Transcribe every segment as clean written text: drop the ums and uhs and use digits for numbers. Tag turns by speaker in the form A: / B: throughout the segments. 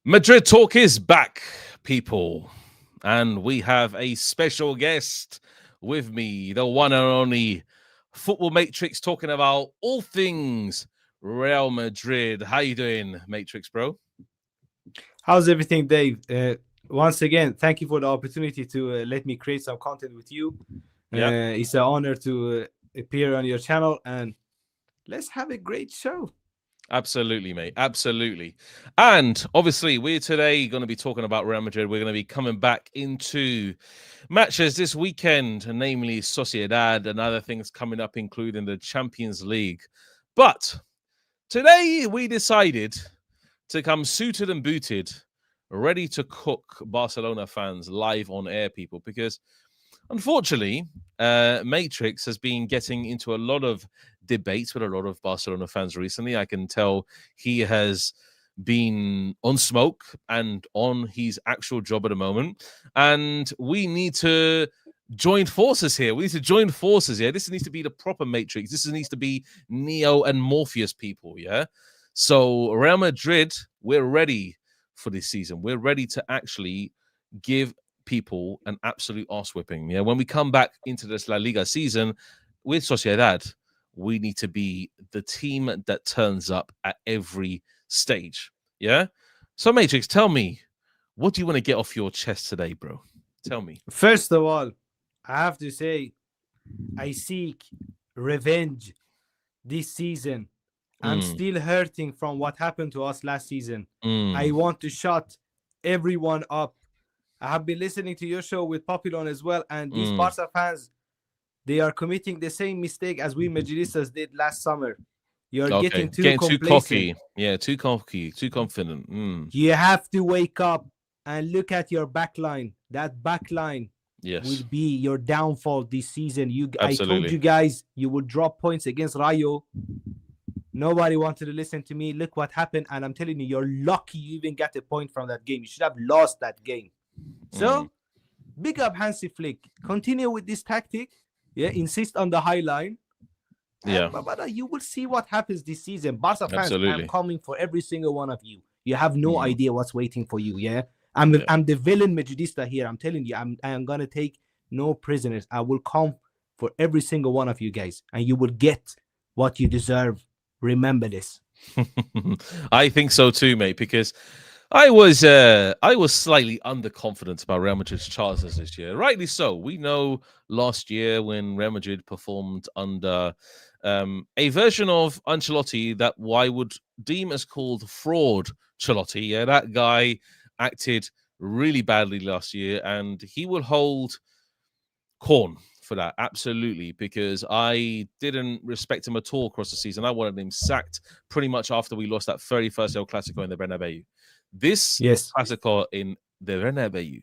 A: Madrid Talk is back, people. And we have a special guest with me, the one and only Football Matrix, talking about all things Real Madrid. How you doing, Matrix, bro?
B: How's everything, Dave? Once again, thank you for the opportunity to let me create some content with you.
A: Yeah.
B: It's an honor to appear on your channel, and let's have a great show.
A: Absolutely, mate. Absolutely. And obviously, we're today going to be talking about Real Madrid. We're going to be coming back into matches this weekend, namely Sociedad and other things coming up, including the Champions League. But today, we decided to come suited and booted, ready to cook Barcelona fans live on air, people, because unfortunately, Matrix has been getting into a lot of debates with a lot of Barcelona fans recently. I can tell he has been on smoke and on his actual job at the moment. And we need to join forces here. We need to join forces here. This needs to be the proper Matrix. This needs to be Neo and Morpheus people, yeah? So Real Madrid, we're ready for this season. We're ready to actually give people an absolute arse whipping. Yeah, when we come back into this La Liga season with Sociedad, we need to be the team that turns up at every stage. Yeah. So Matrix, tell me, what do you want to get off your chest today, bro? Tell me.
B: First of all, I have to say, I seek revenge this season. I'm still hurting from what happened to us last season. I want to shut everyone up. I have been listening to your show with Papillon as well, and these Barca fans, they are committing the same mistake as we Madridistas did last summer. You're getting too
A: cocky. Yeah, too cocky, too confident.
B: You have to wake up and look at your backline. That backline will be your downfall this season. I told you guys you would drop points against Rayo. Nobody wanted to listen to me. Look what happened, and I'm telling you, you're lucky you even got a point from that game. You should have lost that game. So, big up Hansi Flick. Continue with this tactic. Yeah, insist on the high line. But you will see what happens this season. Barca fans, I'm coming for every single one of you. You have no idea what's waiting for you. Yeah, I'm the villain Madridista here. I'm telling you, I'm gonna take no prisoners. I will come for every single one of you guys, and you will get what you deserve. Remember this.
A: I think so too, mate, because I was slightly underconfident about Real Madrid's chances this year. Rightly so. We know last year when Real Madrid performed under a version of Ancelotti that I would deem as called fraud Ancelotti. Yeah, that guy acted really badly last year, and he will hold corn for that, absolutely, because I didn't respect him at all across the season. I wanted him sacked pretty much after we lost that 31st El Clasico in the Bernabeu. This Clasico in the Bernabeu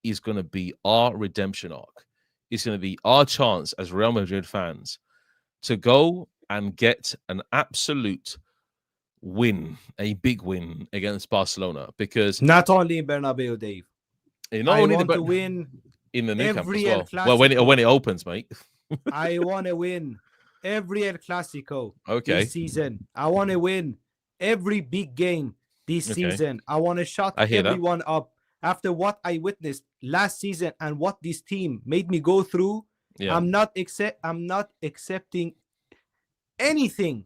A: is going to be our redemption arc. It's going to be our chance as Real Madrid fans to go and get an absolute win, a big win against Barcelona, because
B: not only in Bernabeu, Dave.
A: Not only to
B: win
A: in the new camp as well. Well, when it opens, mate.
B: I want to win every El Clasico this season. I want to win every big game this season. I want to shut everyone up. After what I witnessed last season and what this team made me go through, I'm not accepting anything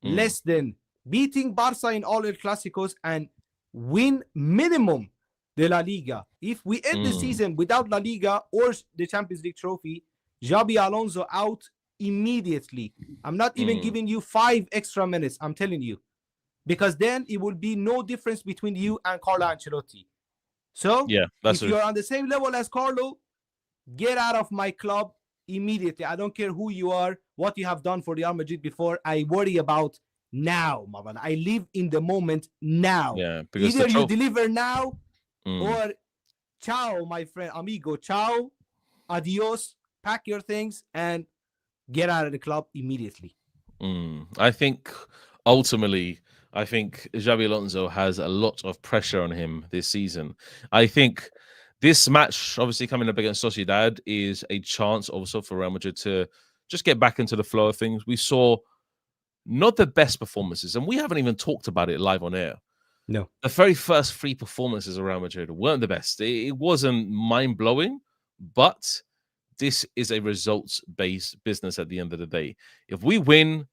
B: less than beating Barca in all El Clasicos and win minimum the La Liga. If we end the season without La Liga or the Champions League trophy, Xabi Alonso out immediately. I'm not even giving you 5 extra minutes, I'm telling you. Because then it will be no difference between you and Carlo Ancelotti. So, if you're on the same level as Carlo, get out of my club immediately. I don't care who you are, what you have done for Real Madrid before. I worry about now, Marwan. I live in the moment now.
A: Yeah, because
B: either you deliver now or ciao, my friend, amigo, ciao, adios, pack your things and get out of the club immediately.
A: I think ultimately, Xabi Alonso has a lot of pressure on him this season. I think this match, obviously coming up against Sociedad, is a chance also for Real Madrid to just get back into the flow of things. We saw not the best performances, and we haven't even talked about it live on air.
B: No.
A: The very first 3 performances around Madrid weren't the best. It wasn't mind-blowing, but this is a results-based business at the end of the day. If we win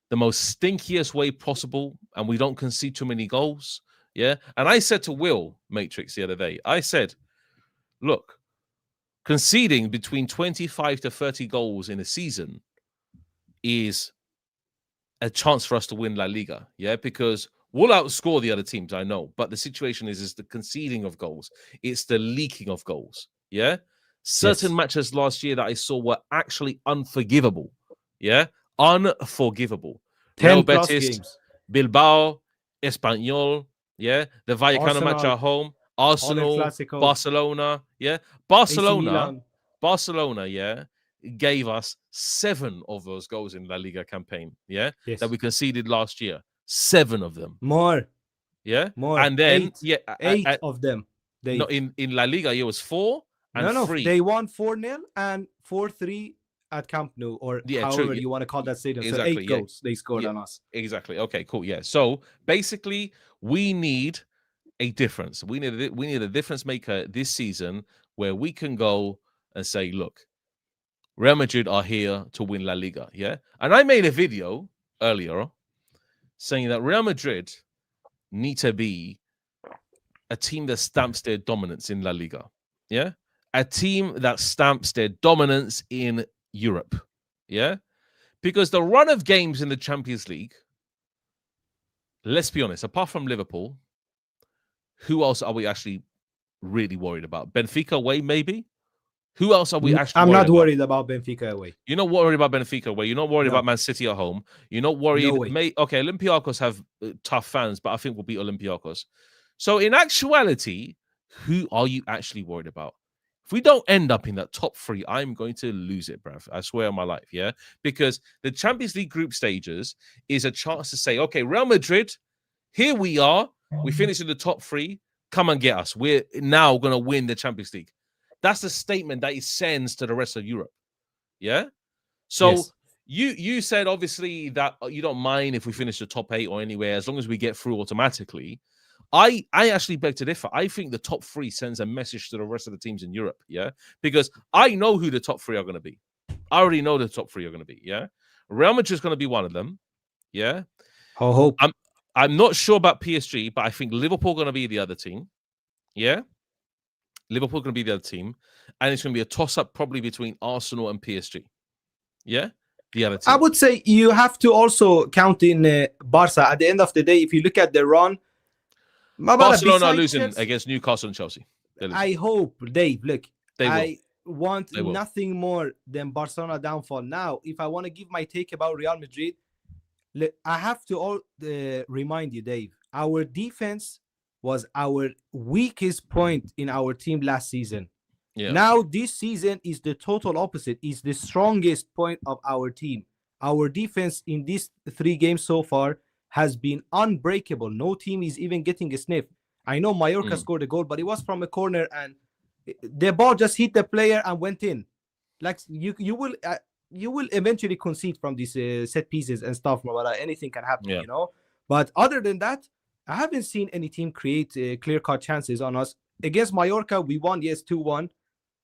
A: the most stinkiest way possible and we don't concede too many goals, yeah? And I said to Will Matrix the other day, I said, look, conceding between 25 to 30 goals in a season is a chance for us to win La Liga, yeah? Because we'll outscore the other teams, I know. But the situation is the conceding of goals. It's the leaking of goals, yeah? Certain matches last year that I saw were actually unforgivable, yeah? Unforgivable.
B: 10
A: Real
B: plus
A: Betis,
B: games.
A: Bilbao, Espanyol, yeah? The Vallecano match at home, Arsenal, Barcelona, yeah? Barcelona, yeah, gave us 7 of those goals in La Liga campaign, yeah, that we conceded last year. 7 of them.
B: More.
A: And then
B: 8 of them.
A: No, in La Liga it was 4 and 3.
B: They won 4-0 and 4-3 at Camp Nou, or however you want to call that stadium. Exactly, so 8 goals they scored on us.
A: Exactly. Okay, cool. Yeah. So basically, we need a difference. We need a difference maker this season where we can go and say, look, Real Madrid are here to win La Liga. Yeah. And I made a video earlier saying that Real Madrid need to be a team that stamps their dominance in La Liga. Yeah. A team that stamps their dominance in Europe. Yeah. Because the run of games in the Champions League, let's be honest, apart from Liverpool, who else are we actually really worried about? Benfica away, maybe? Who else are we actually
B: I'm not worried about Benfica away.
A: You're not worried about Benfica away. You're not worried about Man City at home. You're not worried. Okay, Olympiacos have tough fans, but I think we'll beat Olympiacos. So in actuality, who are you actually worried about? If we don't end up in that top 3, I'm going to lose it, bruv. I swear on my life, yeah? Because the Champions League group stages is a chance to say, okay, Real Madrid, here we are. We finished in the top 3. Come and get us. We're now going to win the Champions League. That's the statement that it sends to the rest of Europe. Yeah? So you said, obviously, that you don't mind if we finish the top 8 or anywhere, as long as we get through automatically. I actually beg to differ. I think the top 3 sends a message to the rest of the teams in Europe, yeah? Because I know who the top 3 are going to be. I already know the top 3 are going to be, yeah? Real Madrid is going to be one of them, yeah?
B: Hope.
A: I'm not sure about PSG, but I think Liverpool are going to be the other team, yeah? Liverpool going to be the other team, and it's going to be a toss-up probably between Arsenal and PSG. Yeah? The other team.
B: I would say you have to also count in Barça. At the end of the day, if you look at the run,
A: Barcelona are losing against Newcastle and Chelsea.
B: I hope, Dave, look, I want nothing more than Barcelona downfall. Now, if I want to give my take about Real Madrid, I have to remind you, Dave, our defense was our weakest point in our team last season. Yeah. Now, this season is the total opposite. It's the strongest point of our team. Our defense in these 3 games so far has been unbreakable. No team is even getting a sniff. I know Mallorca scored a goal, but it was from a corner, and the ball just hit the player and went in. Like you will eventually concede from these set pieces and stuff. But anything can happen, you know. But other than that, I haven't seen any team create clear-cut chances on us. Against Mallorca, we won, 2-1.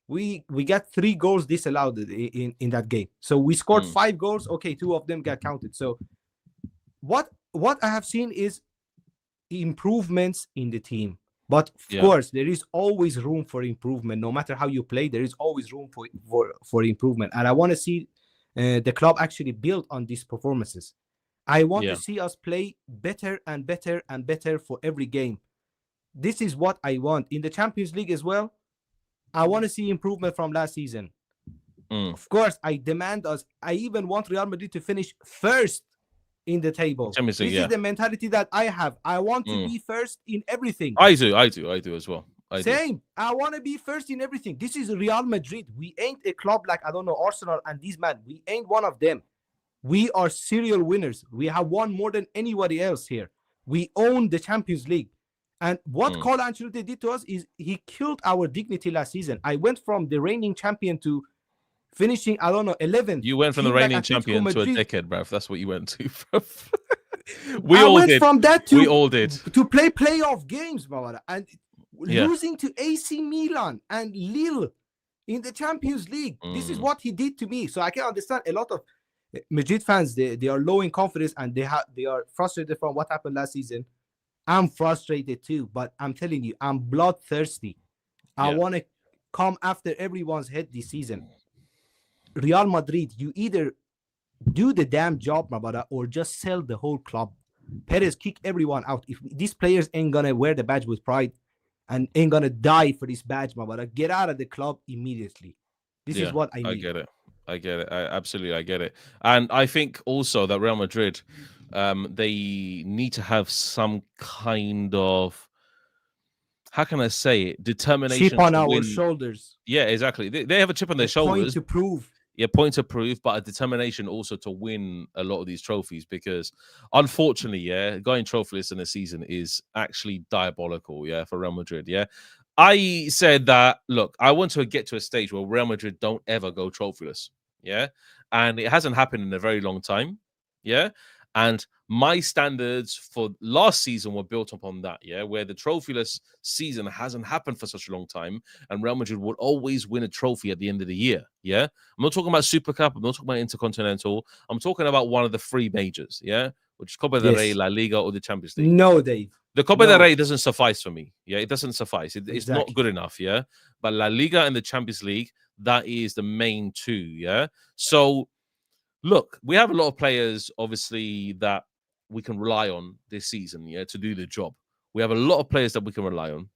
B: We got 3 goals disallowed in that game. So we scored 5 goals. Okay, 2 of them got counted. So what I have seen is improvements in the team. But of course, there is always room for improvement. No matter how you play, there is always room for improvement. And I want to see the club actually build on these performances. I want to see us play better and better and better for every game. This is what I want. In the Champions League as well, I want to see improvement from last season. Of course, I even want Real Madrid to finish first in the table. This is the mentality that I have. I want to be first in everything.
A: I do as well.
B: Same. I want to be first in everything. This is Real Madrid. We ain't a club like, I don't know, Arsenal and these men. We ain't one of them. We are serial winners. We have won more than anybody else here. We own the Champions League. And what Carlo Ancelotti did to us is he killed our dignity last season. I went from the reigning champion to finishing, 11th.
A: You went from the reigning champion to a decade, bruv. That's what you went to, bruv. We all did.
B: From that to
A: we all did
B: to play playoff games, brother, and losing to AC Milan and Lille in the Champions League. This is what he did to me. So I can understand a lot of Madrid fans. They are low in confidence and they are frustrated from what happened last season. I'm frustrated too, but I'm telling you, I'm bloodthirsty. I want to come after everyone's head this season. Real Madrid, you either do the damn job, my brother, or just sell the whole club. Perez, kick everyone out. If these players ain't gonna wear the badge with pride and ain't gonna die for this badge, my brother, get out of the club immediately. This is what I need.
A: I get it. I get it. And I think also that Real Madrid, they need to have some kind of, how can I say it, determination.
B: Chip on our shoulders.
A: Yeah, exactly. They have a chip on their shoulders.
B: Point to prove.
A: Yeah, point to prove, but a determination also to win a lot of these trophies, because unfortunately, going trophyless in a season is actually diabolical, for Real Madrid, I said that, look, I want to get to a stage where Real Madrid don't ever go trophyless, and it hasn't happened in a very long time, and my standards for last season were built upon that, where the trophyless season hasn't happened for such a long time, and Real Madrid would always win a trophy at the end of the year, I'm not talking about Super Cup, I'm not talking about Intercontinental, I'm talking about one of the three majors, which is Copa del Rey, La Liga, or the Champions League.
B: No, Dave.
A: The Copa del Rey doesn't suffice for me, it doesn't suffice. It's not good enough, But La Liga and the Champions League, that is the main two, So, look, we have a lot of players, obviously, that we can rely on this season, to do the job. We have a lot of players that we can rely on.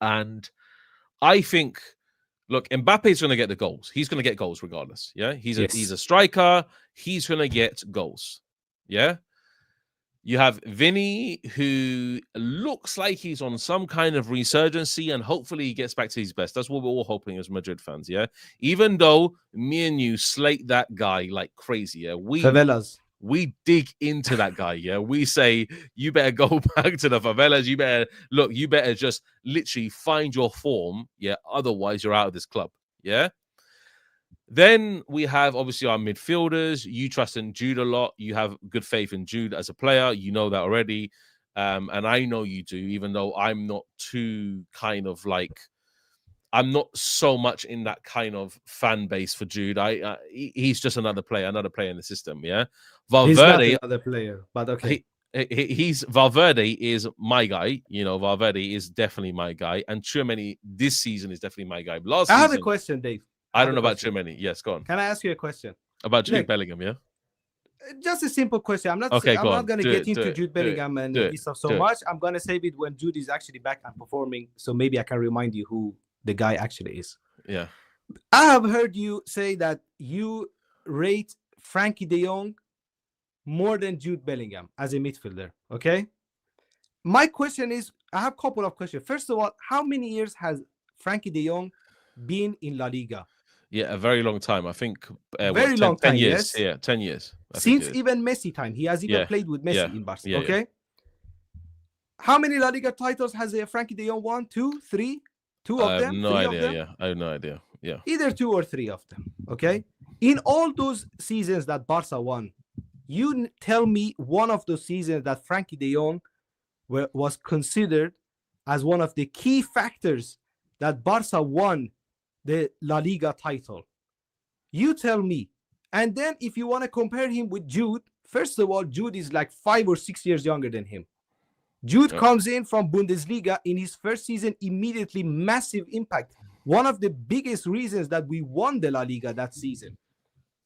A: And I think, look, Mbappé is going to get the goals. He's going to get goals regardless, He's a striker. He's going to get goals, You have Vinny, who looks like he's on some kind of resurgency, and hopefully he gets back to his best. That's what we're all hoping as Madrid fans, Even though me and you slate that guy like crazy, we dig into that guy, We say, you better go back to the favelas. You better just literally find your form, Otherwise, you're out of this club, Then we have, obviously, our midfielders. You trust in Jude a lot. You have good faith in Jude as a player. You know that already. And I know you do, even though I'm not too kind of like, I'm not so much in that kind of fan base for Jude. He's just another player in the system, Valverde,
B: he's not another player, but okay.
A: Valverde is my guy. Valverde is definitely my guy. And Tchouaméni this season is definitely my guy.
B: I have a question, Dave.
A: I don't know about Tchouaméni. Yes, go on.
B: Can I ask you a question?
A: About Jude Bellingham,
B: Just a simple question. I'm not going to get into Jude Bellingham and this stuff so much. I'm going to save it when Jude is actually back and performing. So maybe I can remind you who the guy actually is.
A: Yeah.
B: I have heard you say that you rate Frankie de Jong more than Jude Bellingham as a midfielder. Okay. My question is, I have a couple of questions. First of all, how many years has Frankie de Jong been in La Liga?
A: Yeah, a very long time. I think
B: very long time.
A: 10 years.
B: Yes?
A: Yeah, 10 years.
B: Since even Messi time. He has even played with Messi in Barcelona. Okay. How many La Liga titles has Frankie de Jong won? 2, 3? 2 of them?
A: No idea. I have no idea. Yeah.
B: Either 2 or 3 of them. Okay. In all those seasons that Barca won, you tell me one of those seasons that Frankie de Jong was considered as one of the key factors that Barca won the La Liga title. You tell me. And then if you want to compare him with Jude, first of all, Jude is like 5 or 6 years younger than him. Jude comes in from Bundesliga in his first season, immediately massive impact. One of the biggest reasons that we won the La Liga that season.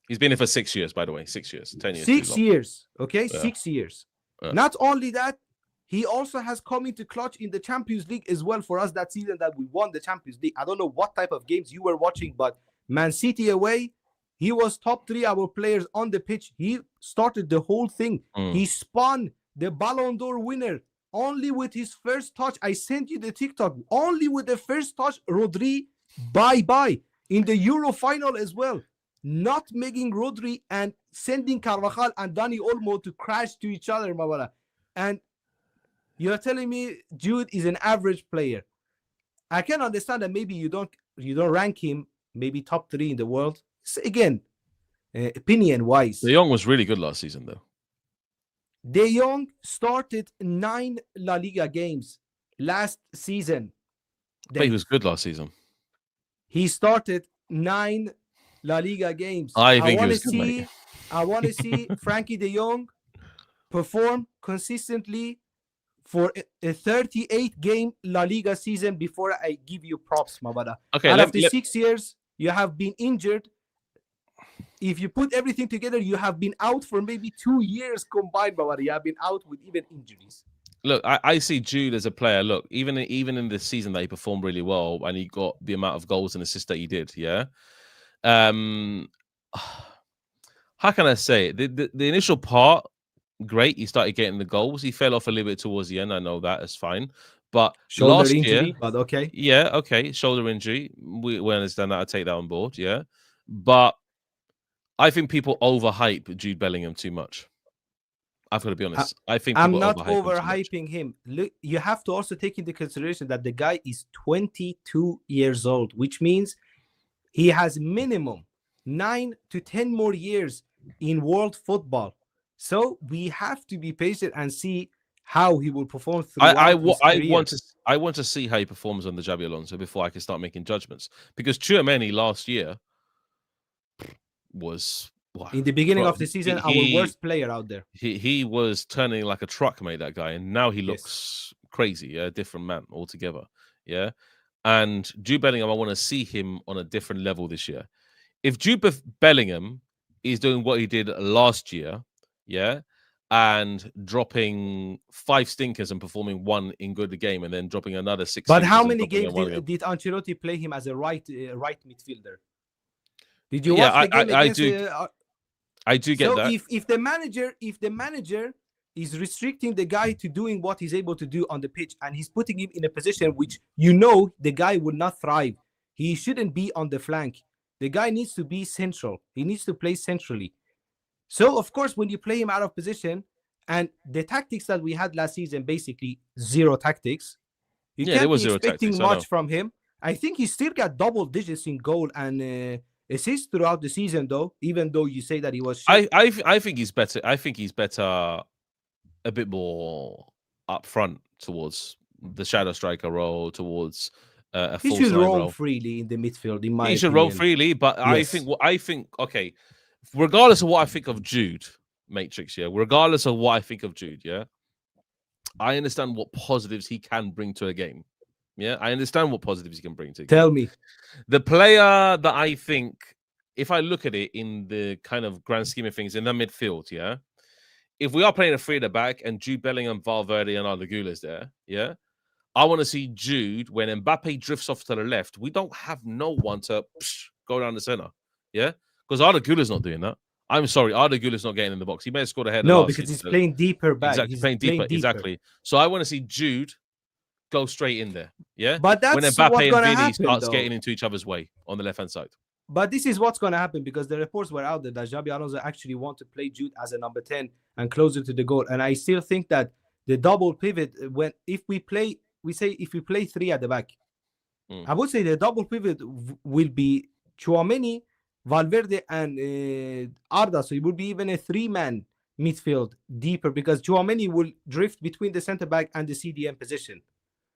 A: He's been here for 6 years, by the way. 6 years, 10 years.
B: 6 years, okay? 6 years. Not only that, he also has come into clutch in the Champions League as well for us that season that we won the Champions League. I don't know what type of games you were watching, but Man City away, he was top 3 our players on the pitch. He started the whole thing. He spun the Ballon d'Or winner only with his first touch. I sent you the TikTok. Only with the first touch, Rodri, bye-bye. In the Euro final as well. Not making Rodri and sending Carvajal and Dani Olmo to crash to each other, Mawala. And you're telling me Jude is an average player. I can understand that maybe you don't rank him maybe top 3 in the world. So again, opinion-wise.
A: De Jong was really good last season, though.
B: De Jong started 9 La Liga games last season.
A: But he was good last season.
B: He started 9 La Liga games.
A: I think he was good, mate.
B: I want to see Frankie De Jong perform consistently for a 38-game La Liga season before I give you props, my brother.
A: Okay,
B: and after 6 years, you have been injured. If you put everything together, you have been out for maybe 2 years combined, my brother. You have been out with even injuries.
A: Look, I see Jude as a player. Look, even in this season that he performed really well and he got the amount of goals and assists that he did, yeah. How can I say it? The initial part, great. He started getting the goals. He fell off a little bit towards the end. I know that. It's fine. But
B: shoulder injury, but okay.
A: Yeah, okay. Shoulder injury. We understand that. I take that on board, yeah. But I think people overhype Jude Bellingham too much. I've got to be honest. I think
B: I'm not overhyping him. Look, you have to also take into consideration that the guy is 22 years old, which means he has minimum 9 to 10 more years in world football. So we have to be patient and see how he will perform throughout his career.
A: I want to see how he performs on the Xabi Alonso before I can start making judgments. Because Tchouaméni last year was
B: in the beginning of the season, our worst player out there.
A: He was turning like a truck, mate, that guy. And now he looks crazy, a different man altogether. Yeah. And Jude Bellingham, I want to see him on a different level this year. If Jude Bellingham is doing what he did last year, yeah, and dropping 5 stinkers and performing 1 in good game and then dropping another 6.
B: But how many games did Ancelotti play him as a right midfielder? Did you watch the game against...
A: I do get that.
B: So if the manager is restricting the guy to doing what he's able to do on the pitch and he's putting him in a position which the guy would not thrive, he shouldn't be on the flank. The guy needs to be central. He needs to play centrally. So, of course, when you play him out of position and the tactics that we had last season, basically 0 tactics, you can't be expecting much from him. I think he still got double digits in goal and assists throughout the season, though, even though you say that he was shit.
A: I think he's better. I think he's better a bit more up front towards the shadow striker role, towards a full
B: he should roam
A: role
B: freely in the midfield, in my opinion.
A: He should roam freely, but yes. I think, okay, regardless of what I think of Jude, Matrix, yeah, regardless of what I think of Jude, yeah, I understand what positives he can bring to a game. Yeah, I understand what positives he can bring to a game.
B: Tell me.
A: The player that I think, if I look at it in the kind of grand scheme of things, in the midfield, yeah, if we are playing a 3 at the back and Jude Bellingham, Valverde, and Arda Güler's there, yeah, I want to see Jude when Mbappé drifts off to the left. We don't have no one to go down the center, yeah, because Arda Güler's not doing that. I'm sorry, Arda Güler's not getting in the box. He may have scored a header.
B: No, because he's playing deeper back.
A: Exactly, he's playing deeper. Exactly. So I want to see Jude go straight in there, yeah.
B: But that's
A: when Mbappé and Vini starts getting into each other's way on the left-hand side.
B: But this is what's going to happen because the reports were out there that Xabi Alonso actually want to play Jude as a number 10 and closer to the goal. And I still think that the double pivot, if we play 3 at the back, I would say the double pivot will be Tchouaméni, Valverde, and Arda. So it would be even a 3-man midfield deeper because Tchouaméni will drift between the center back and the CDM position.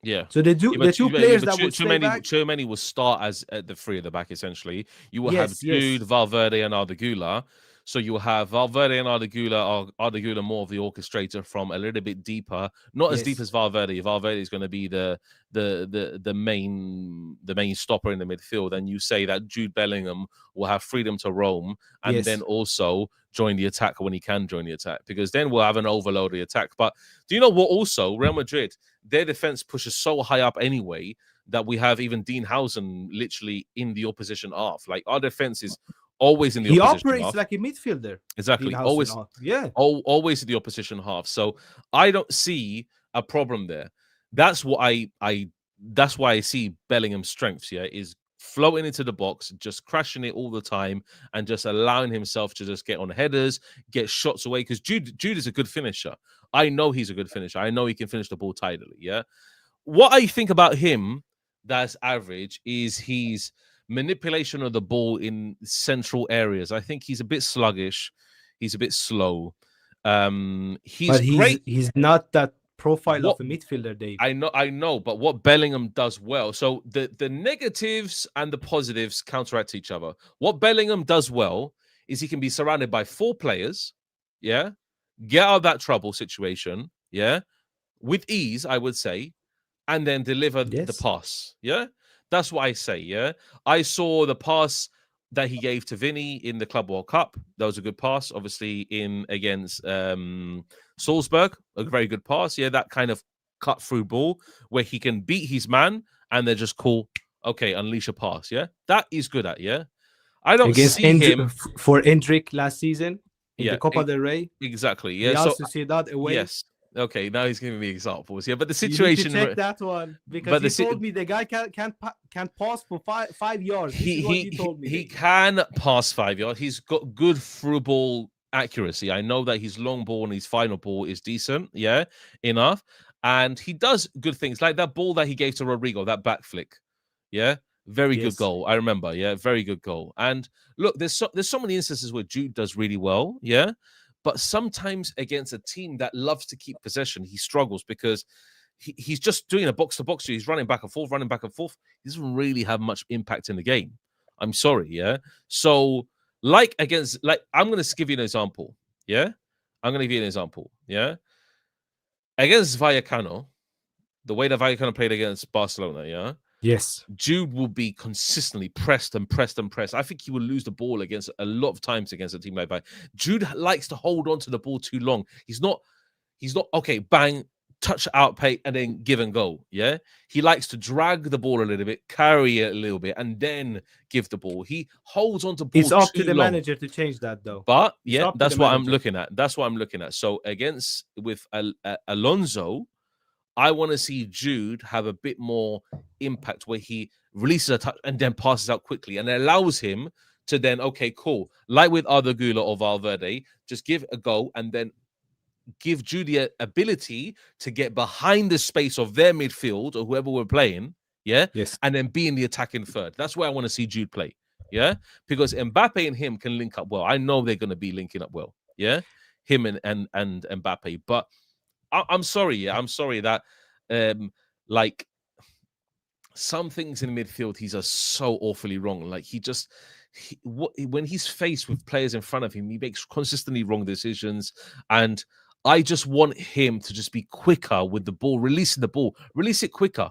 A: Yeah.
B: So the two players that would stay back...
A: Tchouaméni will start as at the 3 at the back, essentially. You will have Jude, Valverde, and Arda Güler. So you will have Valverde and Arda Güler more of the orchestrator from a little bit deeper, not as deep as Valverde. Valverde is going to be the main stopper in the midfield, and you say that Jude Bellingham will have freedom to roam and then also join the attack when he can join the attack, because then we'll have an overload of the attack. But do you know what? Also, Real Madrid, their defense pushes so high up anyway that we have even Dean Housen literally in the opposition half. Like our defense is always in the opposition half. He
B: operates like a midfielder.
A: Exactly. Always in the opposition half. So I don't see a problem there. That's what that's why I see Bellingham's strengths, is floating into the box, just crashing it all the time, and just allowing himself to just get on headers, get shots away. Because Jude is a good finisher. I know he's a good finisher. I know he can finish the ball tidily. Yeah. What I think about him that's average is his manipulation of the ball in central areas. I think he's a bit sluggish. He's a bit slow. He's great.
B: He's not that profile of a midfielder, Dave.
A: I know, but what Bellingham does well. So the negatives and the positives counteract each other. What Bellingham does well is he can be surrounded by 4 players, yeah, get out of that trouble situation, yeah, with ease, I would say, and then deliver the pass, yeah. That's what I say, yeah. I saw the pass that he gave to Vinny in the Club World Cup. That was a good pass, obviously, against Salzburg, a very good pass. Yeah, that kind of cut through ball where he can beat his man and they're just cool. Okay, unleash a pass. Yeah, that is good at. Yeah, I don't see him
B: for Endrick last season in the Copa del Rey.
A: Exactly. Yeah,
B: Real Sociedad away.
A: Yes. Okay, now he's giving me examples. Yeah, but the situation.
B: You need to check that one because he told me the guy can't pass for 5 yards. He told me.
A: He can pass 5 yards. He's got good through ball accuracy. I know that his long ball and his final ball is decent. Yeah, enough. And he does good things like that ball that he gave to Rodrigo, that back flick. Yeah, very good goal. I remember. Yeah, very good goal. And look, there's so many instances where Jude does really well. Yeah. But sometimes against a team that loves to keep possession, he struggles because he's just doing a box-to-box. He's running back and forth. He doesn't really have much impact in the game. I'm sorry, yeah? So, I'm going to give you an example, yeah? I'm going to give you an example, yeah? Against Vallecano, the way that Vallecano played against Barcelona, yeah?
B: Yes.
A: Jude will be consistently pressed and pressed and pressed. I think he will lose the ball against a lot of times against a team like that. Jude likes to hold on to the ball too long. He's not okay, bang, touch out, pay, and then give and go. Yeah. He likes to drag the ball a little bit, carry it a little bit, and then give the ball. He holds on to ball.
B: It's up to the manager to change that, though.
A: But yeah, that's what I'm looking at. So with Alonso, I want to see Jude have a bit more impact where he releases a touch and then passes out quickly, and it allows him to then, okay, cool. Like with Arda Güler or Valverde, just give a go and then give Jude the ability to get behind the space of their midfield or whoever we're playing, yeah?
B: Yes.
A: And then be in the attacking third. That's where I want to see Jude play, yeah? Because Mbappe and him can link up well. I know they're going to be linking up well, yeah? Him and Mbappe, but I'm sorry that like some things in midfield he's just so awfully wrong. Like when he's faced with players in front of him, he makes consistently wrong decisions, and I just want him to just be quicker with the ball, release it quicker.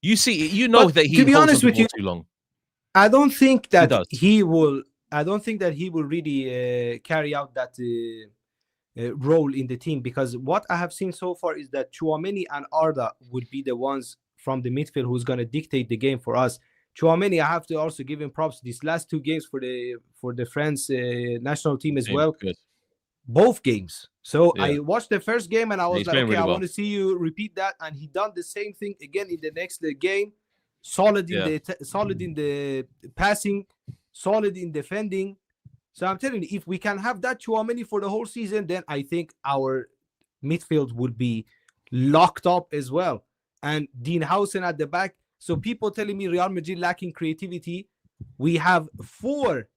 A: You see, that he holds on the ball too long.
B: I don't think that he will really carry out that role in the team, because what I have seen so far is that Tchouaméni and Arda would be the ones from the midfield who's going to dictate the game for us. Tchouaméni, I have to also give him props. These last 2 games for the France national team as well.
A: Good.
B: Both games. So yeah. I watched the first game and I was like, okay, I want to see you repeat that. And he done the same thing again in the next game. Solid in the passing, solid in defending. So I'm telling you, if we can have that Tchouaméni for the whole season, then I think our midfield would be locked up as well. And Dean Housen at the back. So people telling me Real Madrid lacking creativity. We have 4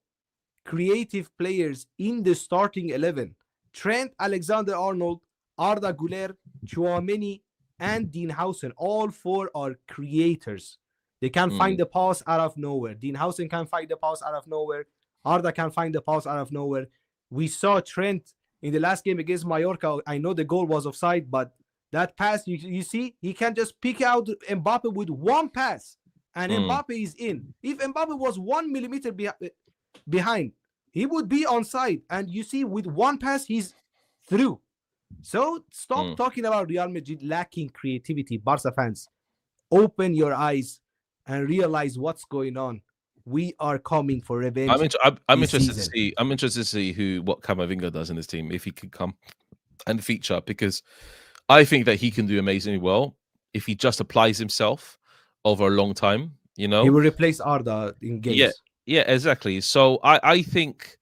B: creative players in the starting 11. Trent Alexander-Arnold, Arda Güler, Tchouaméni, and Dean Housen. All 4 are creators. They can find the pass out of nowhere. Dean Housen can find the pass out of nowhere. Arda can find the pass out of nowhere. We saw Trent in the last game against Mallorca. I know the goal was offside, but that pass, you see, he can just pick out Mbappe with one pass, and Mbappe is in. If Mbappe was 1 millimeter behind, he would be onside. And you see, with one pass, he's through. So stop talking about Real Madrid lacking creativity, Barca fans. Open your eyes and realize what's going on. We are coming for revenge.
A: I'm interested to see what Camavinga does in this team, if he could come and feature, because I think that he can do amazingly well if he just applies himself over a long time. He will
B: replace Arda in games.
A: Yeah, exactly. So I think.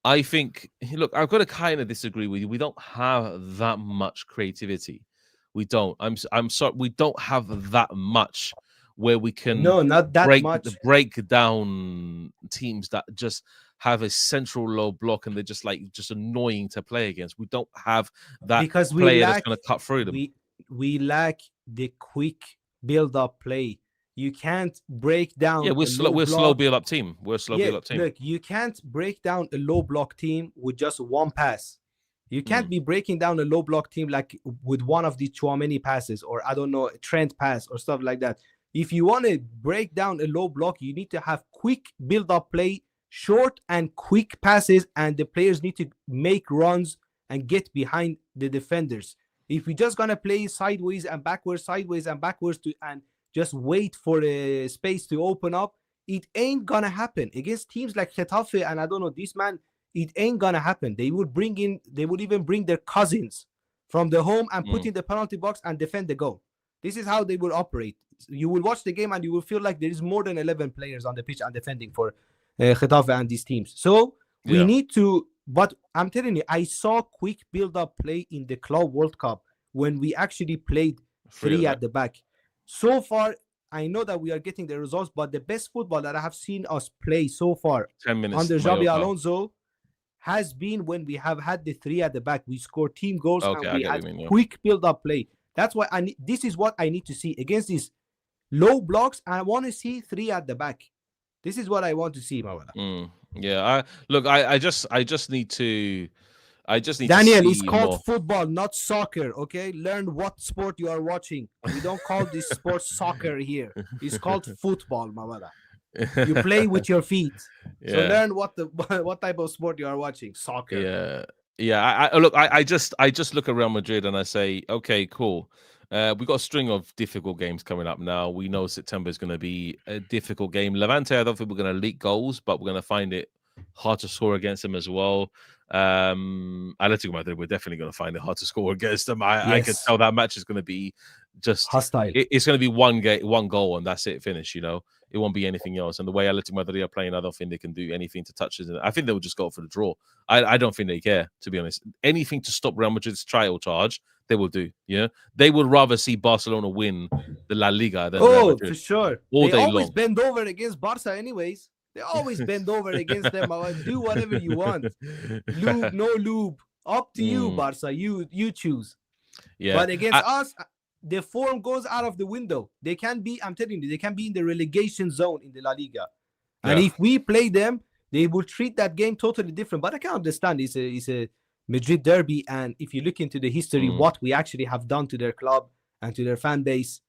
A: Look, I've got to kind of disagree with you. We don't have that much creativity. We don't. I'm sorry. We don't have that much where we can
B: not that much.
A: break down teams that just have a central low block and they're just annoying to play against. We don't have that
B: because
A: player that's going to cut through them.
B: We lack the quick build-up play. You can't break down.
A: Yeah, we're slow build-up team. We're a slow build-up team.
B: Look, you can't break down a low block team with just one pass. You can't be breaking down a low block team like with one of the Tchouaméni passes or I don't know, Trent pass or stuff like that. If you want to break down a low block, you need to have quick build-up play, short and quick passes, and the players need to make runs and get behind the defenders. If you're just gonna play sideways and backwards and just wait for the space to open up, it ain't gonna happen against teams like Getafe and I don't know this man. It ain't gonna happen. They would even bring their cousins from the home and put in the penalty box and defend the goal. This is how they will operate. You will watch the game and you will feel like there is more than 11 players on the pitch and defending for Getafe and these teams. So we need to, but I'm telling you, I saw quick build-up play in the Club World Cup when we actually played three at the back. So far, I know that we are getting the results, but the best football that I have seen us play so far
A: 10 minutes
B: under Xabi Alonso has been when we have had the three at the back. We scored team goals and we had quick build-up play. That's why this is what I need to see against these low blocks. I want to see three at the back. This is what I want to see, Mawala.
A: Yeah, I just need to.
B: Daniel,
A: to
B: it's called football, not soccer. Okay, learn what sport you are watching. We don't call this sport soccer here. It's called football, Mawala. You play with your feet. So learn what type of sport you are watching. Soccer.
A: Yeah. I just look at Real Madrid and I say, okay, cool. We got a string of difficult games coming up now. We know September is going to be a difficult game. Levante, I don't think we're going to leak goals, but we're going to find it hard to score against them as well. Atletico Madrid, we're definitely going to find it hard to score against them. I can tell that match is going to be just
B: hostile.
A: It's going to be one goal, and that's it, finish. It won't be anything else. And the way Atletico Madrid are playing, I don't think they can do anything to touch it. I think they'll just go for the draw. I don't think they care, to be honest. Anything to stop Real Madrid's trial charge, they will do. They would rather see Barcelona win the La Liga than Real Madrid.
B: For sure.
A: They
B: always bend over against Barca, anyways. They always bend over against them. Do whatever you want. Lube, no lube. Up to you, Barca. You choose.
A: Yeah.
B: But against us, the form goes out of the window. They can be, I'm telling you, they can be in the relegation zone in the La Liga. And if we play them, they will treat that game totally different. But I can understand it's a Madrid derby. And if you look into the history, what we actually have done to their club and to their fan base,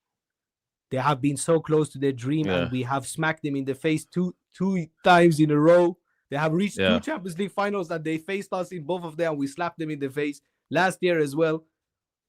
B: they have been so close to their dream, and we have smacked them in the face two times in a row. They have reached two Champions League finals that they faced us in both of them. We slapped them in the face last year as well.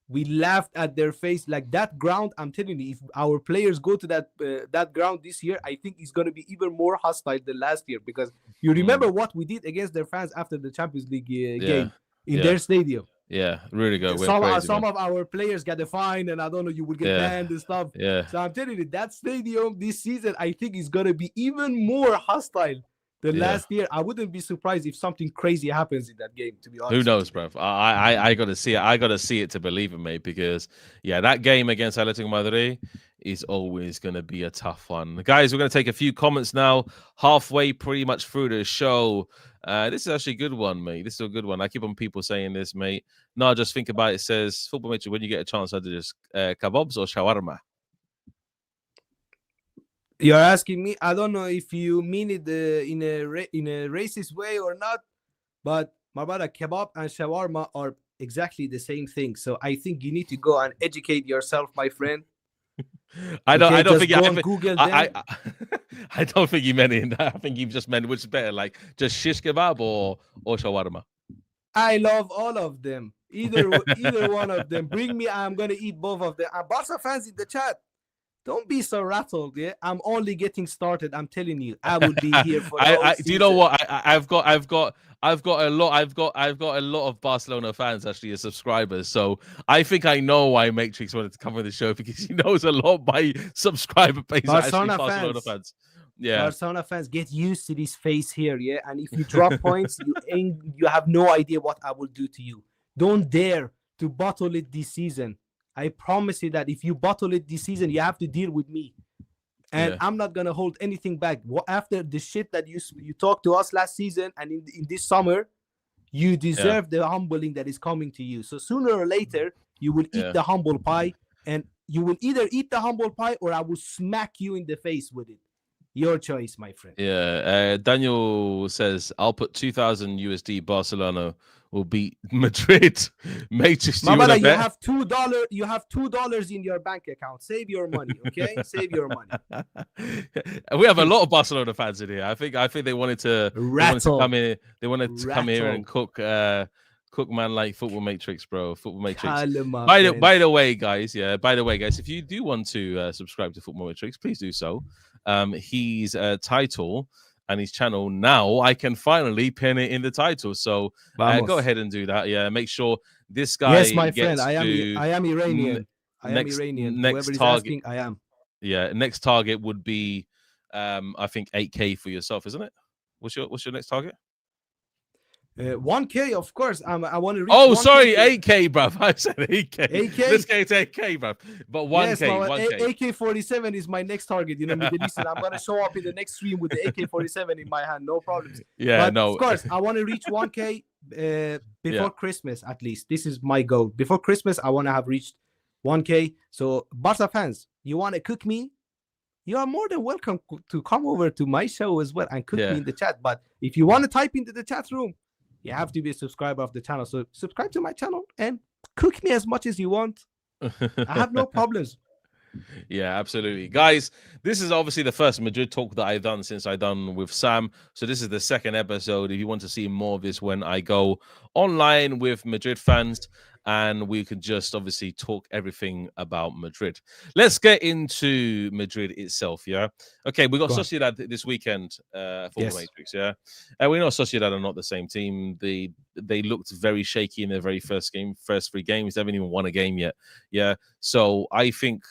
B: We laughed at their face. Like that ground, I'm telling you, if our players go to that ground this year, I think it's going to be even more hostile than last year, because you remember what we did against their fans after the Champions League game in their stadium.
A: Yeah, really good.
B: Some of our players got a fine, and I don't know, you will get banned and stuff.
A: Yeah.
B: So I'm telling you, that stadium this season, I think is going to be even more hostile than last year. I wouldn't be surprised if something crazy happens in that game, to be honest.
A: Who knows, bro? I got to see it. I got to see it to believe it, mate, because, that game against Atletico Madrid is always going to be a tough one. Guys, we're going to take a few comments now, halfway pretty much through the show. This is actually a good one, mate. This is a good one. I keep on people saying this, mate. No, just think about it. It says, Football Mitchell, when you get a chance, either just kebabs or shawarma.
B: You're asking me, I don't know if you mean it in a racist way or not, but my brother, kebab and shawarma are exactly the same thing. So I think you need to go and educate yourself, my friend.
A: I don't think I don't think you meant it in that. I think you just meant which is better, like just shish kebab or shawarma.
B: I love all of them. Either one of them. Bring me, I'm gonna eat both of them. And Barca fans in the chat, don't be so rattled. Yeah, I'm only getting started. I'm telling you, I will be here for.
A: Do you know what? I've got a lot of Barcelona fans actually as subscribers. So I think I know why Matrix wanted to come on the show, because he knows a lot of my subscriber base
B: Barcelona
A: are actually Barcelona fans. Yeah,
B: Barcelona fans, get used to this face here. Yeah, and if you drop points, you have no idea what I will do to you. Don't dare to bottle it this season. I promise you that if you bottle it this season, you have to deal with me. And I'm not gonna hold anything back. After the shit that you talked to us last season and in this summer, you deserve the humbling that is coming to you. So sooner or later, you will eat the humble pie, and you will either eat the humble pie or I will smack you in the face with it. Your choice, my friend.
A: Yeah. Daniel says, I'll put 2,000 USD. Barcelona will beat Madrid. Matrix, do you want to bet?
B: You have $2 in your bank account. Save your money, okay? Save your money.
A: We have a lot of Barcelona fans in here. I think they wanted to come in. They wanted to come here and cook man like Football Matrix, bro. Football Matrix. By the way, guys, if you do want to subscribe to Football Matrix, please do so. His title and his channel, now I can finally pin it in the title. So go ahead and do that. Yeah, make sure this guy.
B: Yes, my friend. I am Iranian. Iranian.
A: Next target.
B: Asking, I am.
A: Yeah, next target would be, I think 8K for yourself, isn't it? What's your next target?
B: 1K, of course. I want to reach.
A: Oh, sorry, 8K, bruv. I said 8K.
B: 8K.
A: Let's get to 8K, bruv. But 1K.
B: Yes, 1K. AK-47 is my next target. Middle Eastern. I'm gonna show up in the next stream with the AK-47 in my hand. No problems.
A: Yeah,
B: but no. Of course, I want to reach 1K before Christmas at least. This is my goal. Before Christmas, I want to have reached 1K. So, Barca fans, you want to cook me? You are more than welcome to come over to my show as well and cook me in the chat. But if you want to type into the chat room, you have to be a subscriber of the channel. So subscribe to my channel and cook me as much as you want. I have no problems.
A: Yeah, absolutely. Guys, this is obviously the first Madrid talk that I've done since I've done with Sam. So this is the second episode. If you want to see more of this when I go online with Madrid fans, and we could just obviously talk everything about Madrid. Let's get into Madrid itself, yeah? Okay, we got Sociedad this weekend, Football Matrix, yeah? We know Sociedad are not the same team. They looked very shaky in their very first three games. They haven't even won a game yet, yeah? So I think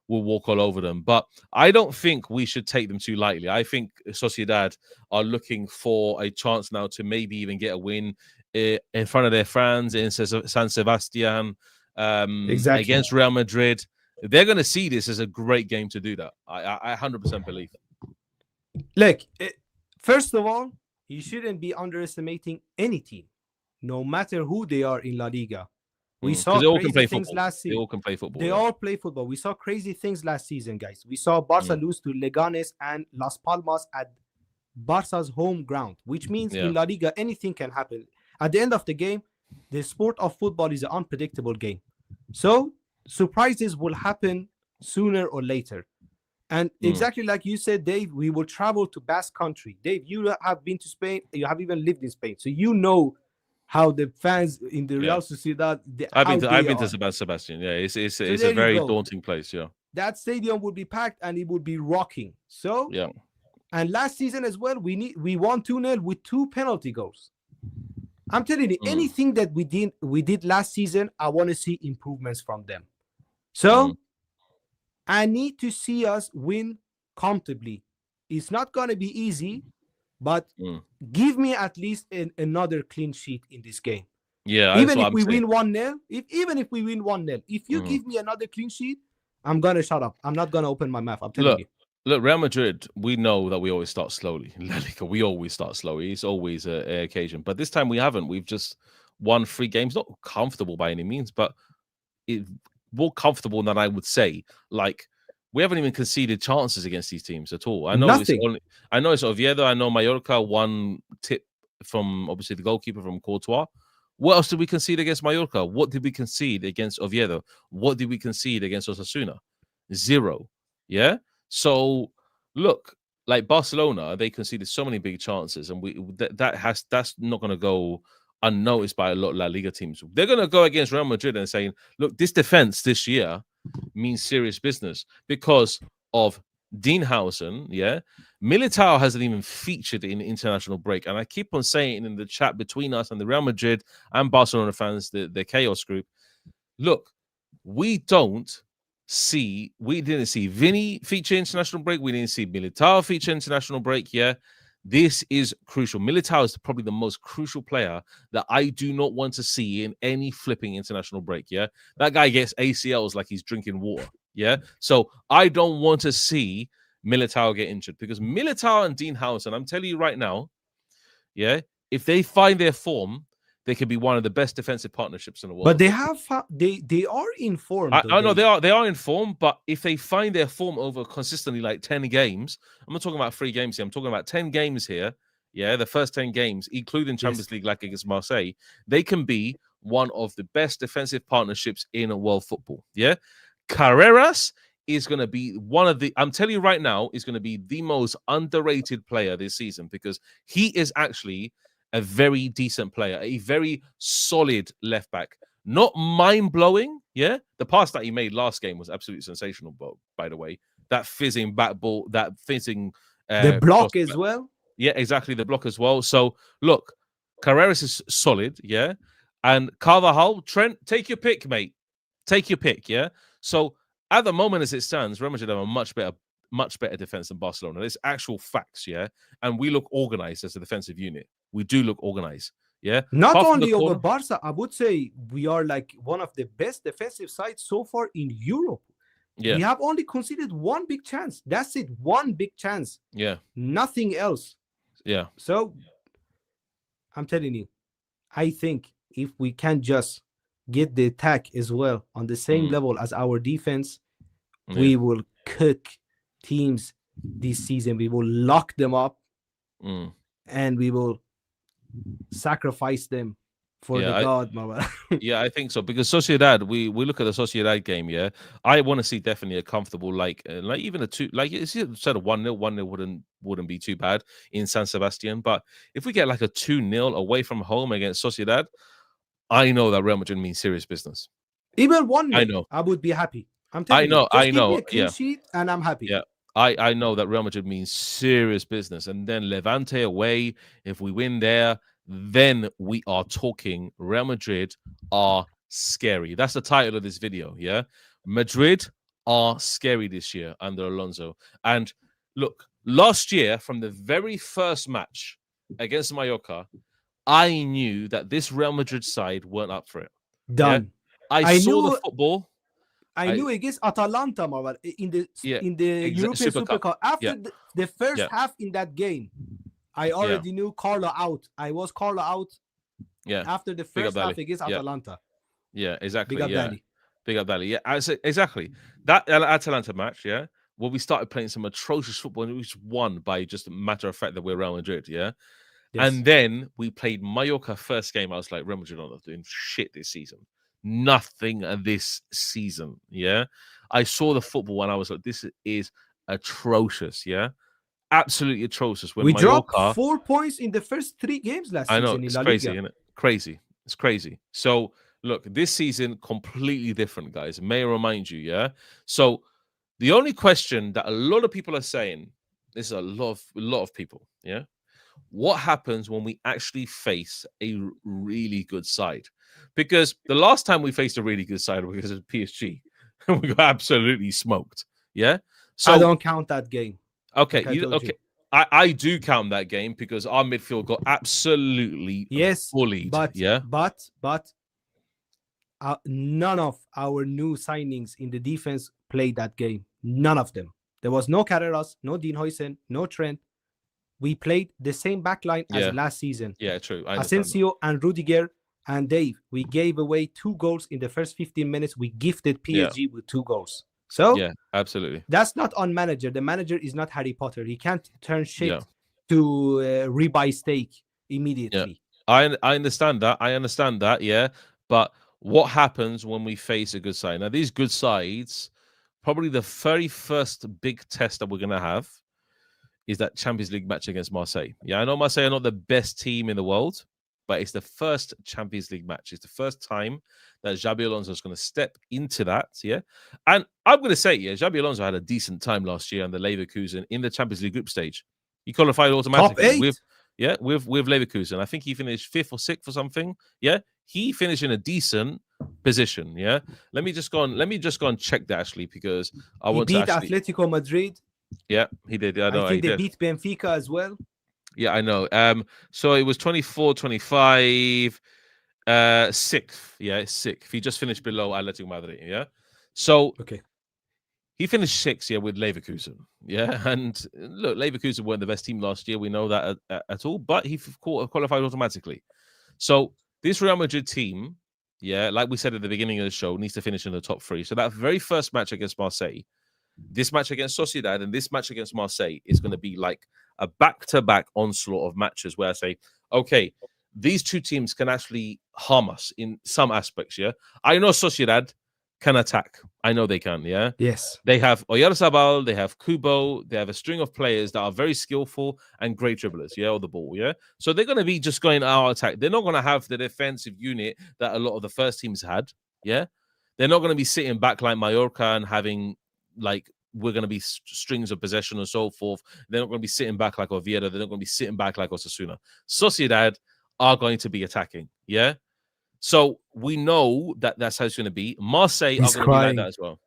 A: we'll walk all over them. But I don't think we should take them too lightly. I think Sociedad are looking for a chance now to maybe even get a win in front of their fans in San Sebastian against Real Madrid. They're going to see this as a great game to do that. I 100% believe it.
B: Look, first of all, you shouldn't be underestimating any team, no matter who they are in La Liga. We saw crazy things last season.
A: They all can play football.
B: They all play football. We saw crazy things last season, guys. We saw Barça lose to Leganes and Las Palmas at Barca's home ground, which means in La Liga, anything can happen. At the end of the game, the sport of football is an unpredictable game. So surprises will happen sooner or later. And exactly like you said, Dave, we will travel to Basque Country. Dave, you have been to Spain. You have even lived in Spain. So you know how the fans in the Real Sociedad...
A: I've been to San Sebastian. Yeah, it's a very daunting place, yeah.
B: That stadium would be packed and it would be rocking. So, and last season as well, we won 2-0 with 2 penalty goals. I'm telling you, anything that we did last season, I want to see improvements from them. So I need to see us win comfortably. It's not going to be easy, but give me at least another clean sheet in this game.
A: Yeah,
B: even if we win 1-0, if you give me another clean sheet, I'm going to shut up. I'm not going to open my mouth. I'm telling you.
A: Look, Real Madrid, we know that we always start slowly. We always start slowly. It's always an occasion. But this time we haven't. We've just won 3 games. Not comfortable by any means, but more comfortable than I would say. Like, we haven't even conceded chances against these teams at all. I know it's Oviedo. I know Mallorca, one tip from, obviously, the goalkeeper from Courtois. What else did we concede against Mallorca? What did we concede against Oviedo? What did we concede against Osasuna? 0. Yeah? So, look, like Barcelona, they conceded so many big chances, and that's not going to go unnoticed by a lot of La Liga teams. They're going to go against Real Madrid and saying, look, this defense this year means serious business because of Dienhausen, yeah? Militao hasn't even featured in international break, and I keep on saying in the chat between us and the Real Madrid and Barcelona fans, the Chaos group, look, we didn't see Vini feature international break. We didn't see Militao feature international break. Yeah, this is crucial. Militao is probably the most crucial player that I do not want to see in any flipping international break. Yeah, that guy gets ACLs like he's drinking water. Yeah, so I don't want to see Militao get injured, because Militao and Dean Howson, I'm telling you right now, yeah, if they find their form, they could be one of the best defensive partnerships in the world.
B: But they are in form.
A: I know they are in form, but if they find their form over consistently like 10 games, I'm not talking about 3 games here, I'm talking about 10 games here. Yeah, the first 10 games, including Champions League like against Marseille, they can be one of the best defensive partnerships in world football. Yeah, Carreras is going to be one of the, I'm telling you right now, is going to be the most underrated player this season, because he is actually a very decent player, a very solid left back. Not mind-blowing, yeah? The pass that he made last game was absolutely sensational, by the way. That fizzing back ball, that fizzing...
B: the block as well?
A: Yeah, exactly, the block as well. So, look, Carreras is solid, yeah? And Carvajal, Trent, take your pick, mate. Take your pick, yeah? So, at the moment as it stands, Real Madrid have a much better defense than Barcelona. There's actual facts, yeah? And we look organized as a defensive unit. We do look organized, yeah?
B: Not only over Barça, I would say we are like one of the best defensive sides so far in Europe. Yeah. We have only conceded one big chance. That's it, one big chance.
A: Yeah.
B: Nothing else.
A: Yeah.
B: So, I'm telling you, I think if we can just get the attack as well on the same level as our defense, we will cook teams this season. We will lock them up and we will sacrifice them for the God, mama.
A: Yeah, I think so, because Sociedad, we look at the Sociedad game, yeah. I want to see definitely a comfortable, like even a 2, like instead of 1-0 wouldn't be too bad in San Sebastian, but if we get like a 2-0 away from home against Sociedad, I know that Real Madrid means serious business.
B: Even 1-0,
A: I know,
B: I would be happy. I'm telling you, just give me a clean sheet and I'm happy.
A: Yeah. I know that Real Madrid means serious business. And then Levante away, if we win there, then we are talking Real Madrid are scary. That's the title of this video, yeah? Madrid are scary this year under Alonso. And look, last year, from the very first match against Mallorca, I knew that this Real Madrid side weren't up for it.
B: Done.
A: Yeah? I saw the football.
B: I knew against Atalanta in the European Super Cup. After the first half in that game, I already knew Carlo out. I was Carlo out.
A: Yeah.
B: After the first half against Atalanta.
A: Yeah, exactly.
B: Big up Danny.
A: Big up Danny. Yeah, exactly. That Atalanta match, yeah, where we started playing some atrocious football and we just won by just a matter of fact that we're Real Madrid, yeah. Yes. And then we played Mallorca first game. I was like, Real Madrid are not doing shit this season. Nothing this season, yeah. I saw the football and I was like, this is atrocious, yeah. Absolutely atrocious. When
B: we
A: Mallorca,
B: dropped 4 points in the first 3 games last season. I know,
A: it's
B: in La
A: crazy,
B: Liga.
A: isn't it? Crazy. It's crazy. So, look, this season, completely different, guys. May I remind you, yeah? So, the only question that a lot of people are saying, this is a lot of people, yeah? What happens when we actually face a really good side? Because the last time we faced a really good side was at PSG, and we got absolutely smoked, yeah? So
B: I don't count that game.
A: Okay, okay. I do count that game because our midfield got absolutely bullied.
B: But
A: yeah,
B: but none of our new signings in the defense played that game. None of them. There was no Carreras, no Dean Howson, no Trent. We played the same backline as last season.
A: Yeah, true.
B: Asensio and Rudiger and Dave. We gave away 2 goals in the first 15 minutes. We gifted PSG with 2 goals. So
A: yeah, absolutely.
B: That's not on manager. The manager is not Harry Potter. He can't turn shit to ribeye steak immediately.
A: Yeah. I understand that. I understand that. Yeah, but what happens when we face a good side? Now, these good sides, probably the very first big test that we're gonna have is that Champions League match against Marseille. Yeah, I know Marseille are not the best team in the world, but it's the first Champions League match. It's the first time that Xabi Alonso is going to step into that, yeah? And I'm going to say, Xabi Alonso had a decent time last year on the Leverkusen in the Champions League group stage. He qualified automatically.
B: Top 8?
A: With Leverkusen. I think he finished 5th or 6th or something, yeah? He finished in a decent position, yeah? Let me just go and check that, actually, because I want to
B: beat Atletico Madrid.
A: Yeah, he did. I know.
B: I think they beat Benfica as well.
A: Yeah, I know. So it was 24, 25, 6th. Yeah, 6th. He just finished below Atletico Madrid. Yeah. So
B: okay,
A: he finished 6th, with Leverkusen. Yeah, and look, Leverkusen weren't the best team last year. We know that at all, but he qualified automatically. So this Real Madrid team, like we said at the beginning of the show, needs to finish in the top 3. So that very first match against Marseille, this match against Sociedad, and this match against Marseille is going to be like a back-to-back onslaught of matches where I say, okay, these two teams can actually harm us in some aspects, I know Sociedad can attack. I know they can,
B: Yes.
A: They have Oyarzabal, they have Kubo, they have a string of players that are very skillful and great dribblers, or the ball, So they're going to be just going out attack. They're not going to have the defensive unit that a lot of the first teams had, They're not going to be sitting back like Mallorca and having, like, we're going to be strings of possession and so forth. They're not going to be sitting back like Oviedo. They're not going to be sitting back like Osasuna. Sociedad are going to be attacking, So we know that that's how it's going to be. Marseille are going to be like that as well,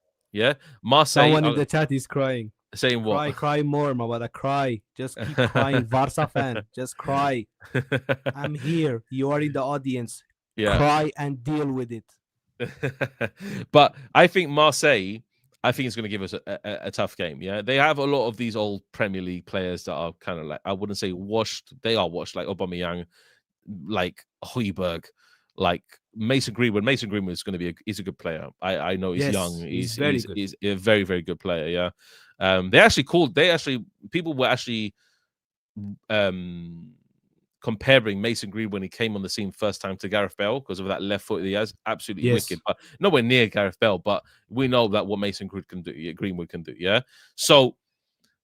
A: Marseille.
B: Someone in the chat is crying.
A: Saying what?
B: Cry more, my brother. Cry. Just keep crying, Barça fan. Just cry. I'm here. You are in the audience. Cry and deal with it.
A: But I think Marseille, it's going to give us a tough game. They have a lot of these old Premier League players that are kind of like, I wouldn't say washed. They are washed, like Aubameyang, like Højbjerg, like Mason Greenwood. Mason Greenwood is going to be he's a good player. I know he's young. He's a very, very good player. People were actually comparing Mason Greenwood when he came on the scene first time to Gareth Bale because of that left foot he has. Absolutely wicked, but nowhere near Gareth Bale. But we know that what Mason Greenwood can do. So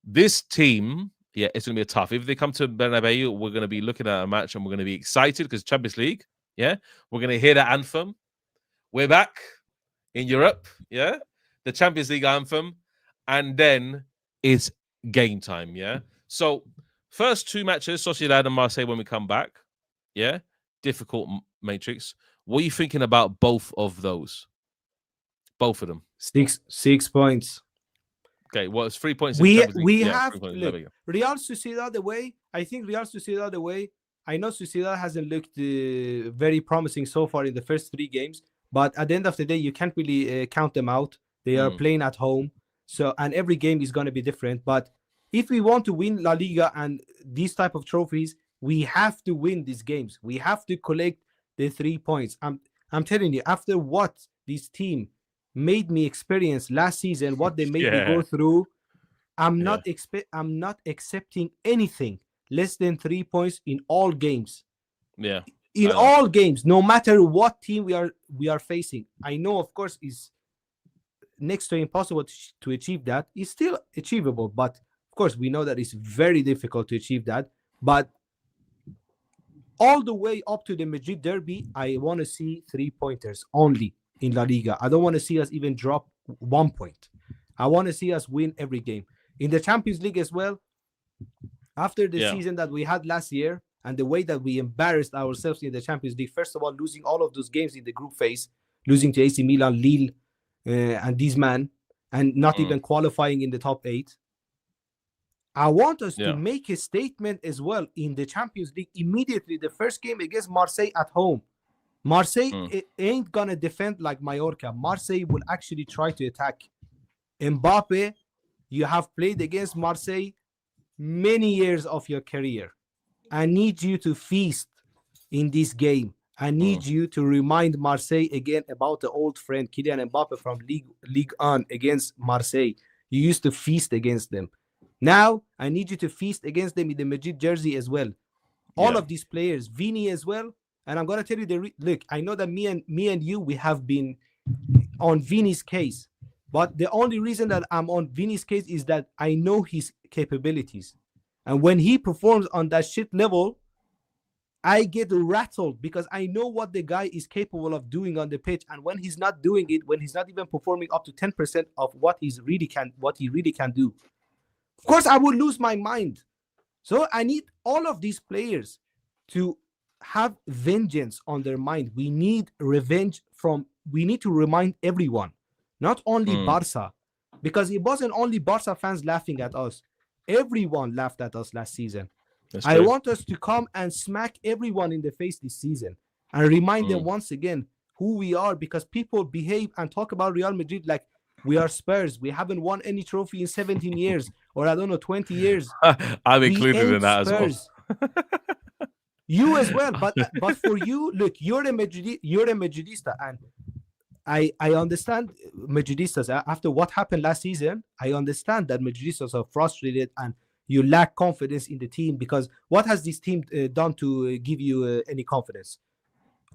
A: this team, it's going to be tough. If they come to Bernabeu, we're going to be looking at a match and we're going to be excited because Champions League. We're going to hear that anthem. We're back in Europe. The Champions League anthem, and then it's game time. So. First 2 matches, Sociedad and Marseille, when we come back. Difficult matrix. What are you thinking about both of those? Both of them.
B: 6 points.
A: Okay, well, it's 3 points.
B: We have look, Real Sociedad away. I think Real Sociedad away. I know Sociedad hasn't looked very promising so far in the first 3 games, but at the end of the day, you can't really count them out. They are playing at home, and every game is going to be different. But if we want to win La Liga and these type of trophies, we have to win these games. We have to collect the 3 points. I'm telling you, after what this team made me experience last season, what they made me go through, I'm not accepting anything less than 3 points in all games. In all games, no matter what team we are facing. I know, of course, is next to impossible to achieve that. It's still achievable, but of course, we know that it's very difficult to achieve that. But all the way up to the Madrid derby, I want to see 3-pointers only in La Liga. I don't want to see us even drop 1 point. I want to see us win every game. In the Champions League as well, after the season that we had last year and the way that we embarrassed ourselves in the Champions League, first of all, losing all of those games in the group phase, losing to AC Milan, Lille, and these men, and not even qualifying in the top 8. I want us to make a statement as well in the Champions League immediately. The first game against Marseille at home. Marseille ain't going to defend like Mallorca. Marseille will actually try to attack. Mbappé, you have played against Marseille many years of your career. I need you to feast in this game. I need you to remind Marseille again about the old friend Kylian Mbappé from Ligue 1 against Marseille. You used to feast against them. Now, I need you to feast against them in the Madrid jersey as well. All of these players, Vini as well. And I'm going to tell you, look, I know that me and you, we have been on Vini's case. But the only reason that I'm on Vini's case is that I know his capabilities. And when he performs on that shit level, I get rattled because I know what the guy is capable of doing on the pitch. And when he's not doing it, when he's not even performing up to 10% of what he really can do, of course, I would lose my mind. So I need all of these players to have vengeance on their mind. We need revenge we need to remind everyone, not only Barça, because it wasn't only Barça fans laughing at us. Everyone laughed at us last season. I want us to come and smack everyone in the face this season and remind them once again who we are, because people behave and talk about Real Madrid like We are Spurs. We haven't won any trophy in 17 years, or I don't know, 20 years.
A: I'm included in that
B: Spurs.
A: as well.
B: You as well, but for you, look, you're a Madridista, and I understand Madridistas after what happened last season. I understand that Madridistas are frustrated and you lack confidence in the team, because what has this team done to give you any confidence?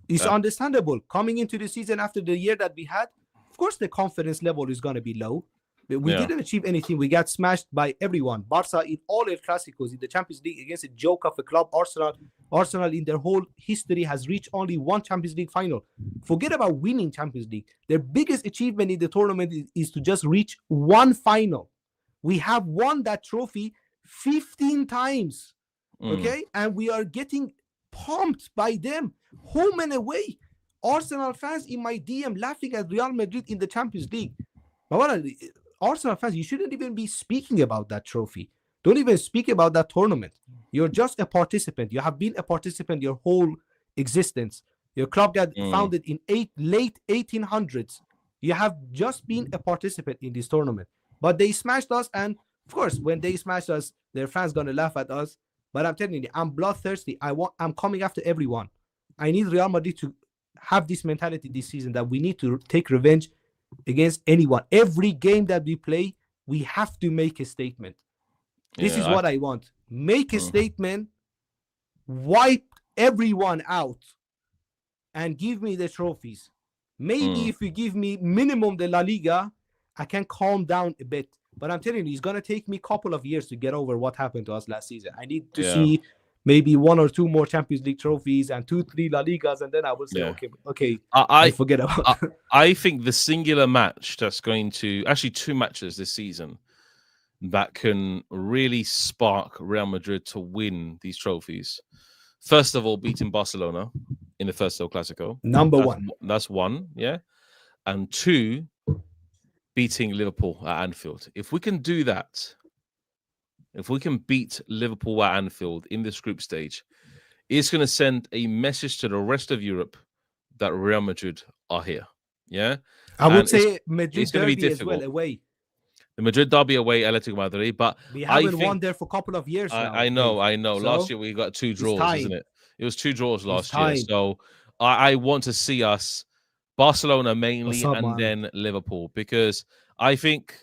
B: It's understandable coming into the season after the year that we had. Of course, the confidence level is going to be low. We didn't achieve anything. We got smashed by everyone. Barça in all El Clásicos in the Champions League against a joke of a club, Arsenal. Arsenal in their whole history has reached only one Champions League final. Forget about winning Champions League. Their biggest achievement in the tournament is to just reach one final. We have won that trophy 15 times. Okay? And we are getting pumped by them. Home and away. Arsenal fans in my DM laughing at Real Madrid in the Champions League. Arsenal fans, you shouldn't even be speaking about that trophy. Don't even speak about that tournament. You're just a participant. You have been a participant your whole existence. Your club got founded in late 1800s. You have just been a participant in this tournament. But they smashed us, and of course, when they smashed us, their fans gonna laugh at us. But I'm telling you, I'm bloodthirsty. I'm coming after everyone. I need Real Madrid to have this mentality this season that we need to take revenge against anyone. Every game that we play, we have to make a statement. This is what I want. Make a statement, wipe everyone out, and give me the trophies. Maybe if you give me minimum the La Liga, I can calm down a bit. But I'm telling you, it's going to take me a couple of years to get over what happened to us last season. I need to see maybe 1 or 2 more Champions League trophies and 2-3 La Ligas, and then I will say, okay, I forget about it.
A: I think the singular match that's going to, actually 2 matches this season, that can really spark Real Madrid to win these trophies. First of all, beating Barcelona in the first El Clásico.
B: Number one.
A: That's 1, yeah. And 2, beating Liverpool at Anfield. If we can do that, if we can beat Liverpool at Anfield in this group stage, it's going to send a message to the rest of Europe that Real Madrid are here. Yeah?
B: I would say Madrid derby as well, away.
A: The Madrid derby away, Atletico Madrid, but
B: we haven't won there for a couple of years now.
A: I know. So last year we got 2 draws, isn't it? It was 2 draws last year. So I want to see us, Barcelona mainly, then Liverpool, because I think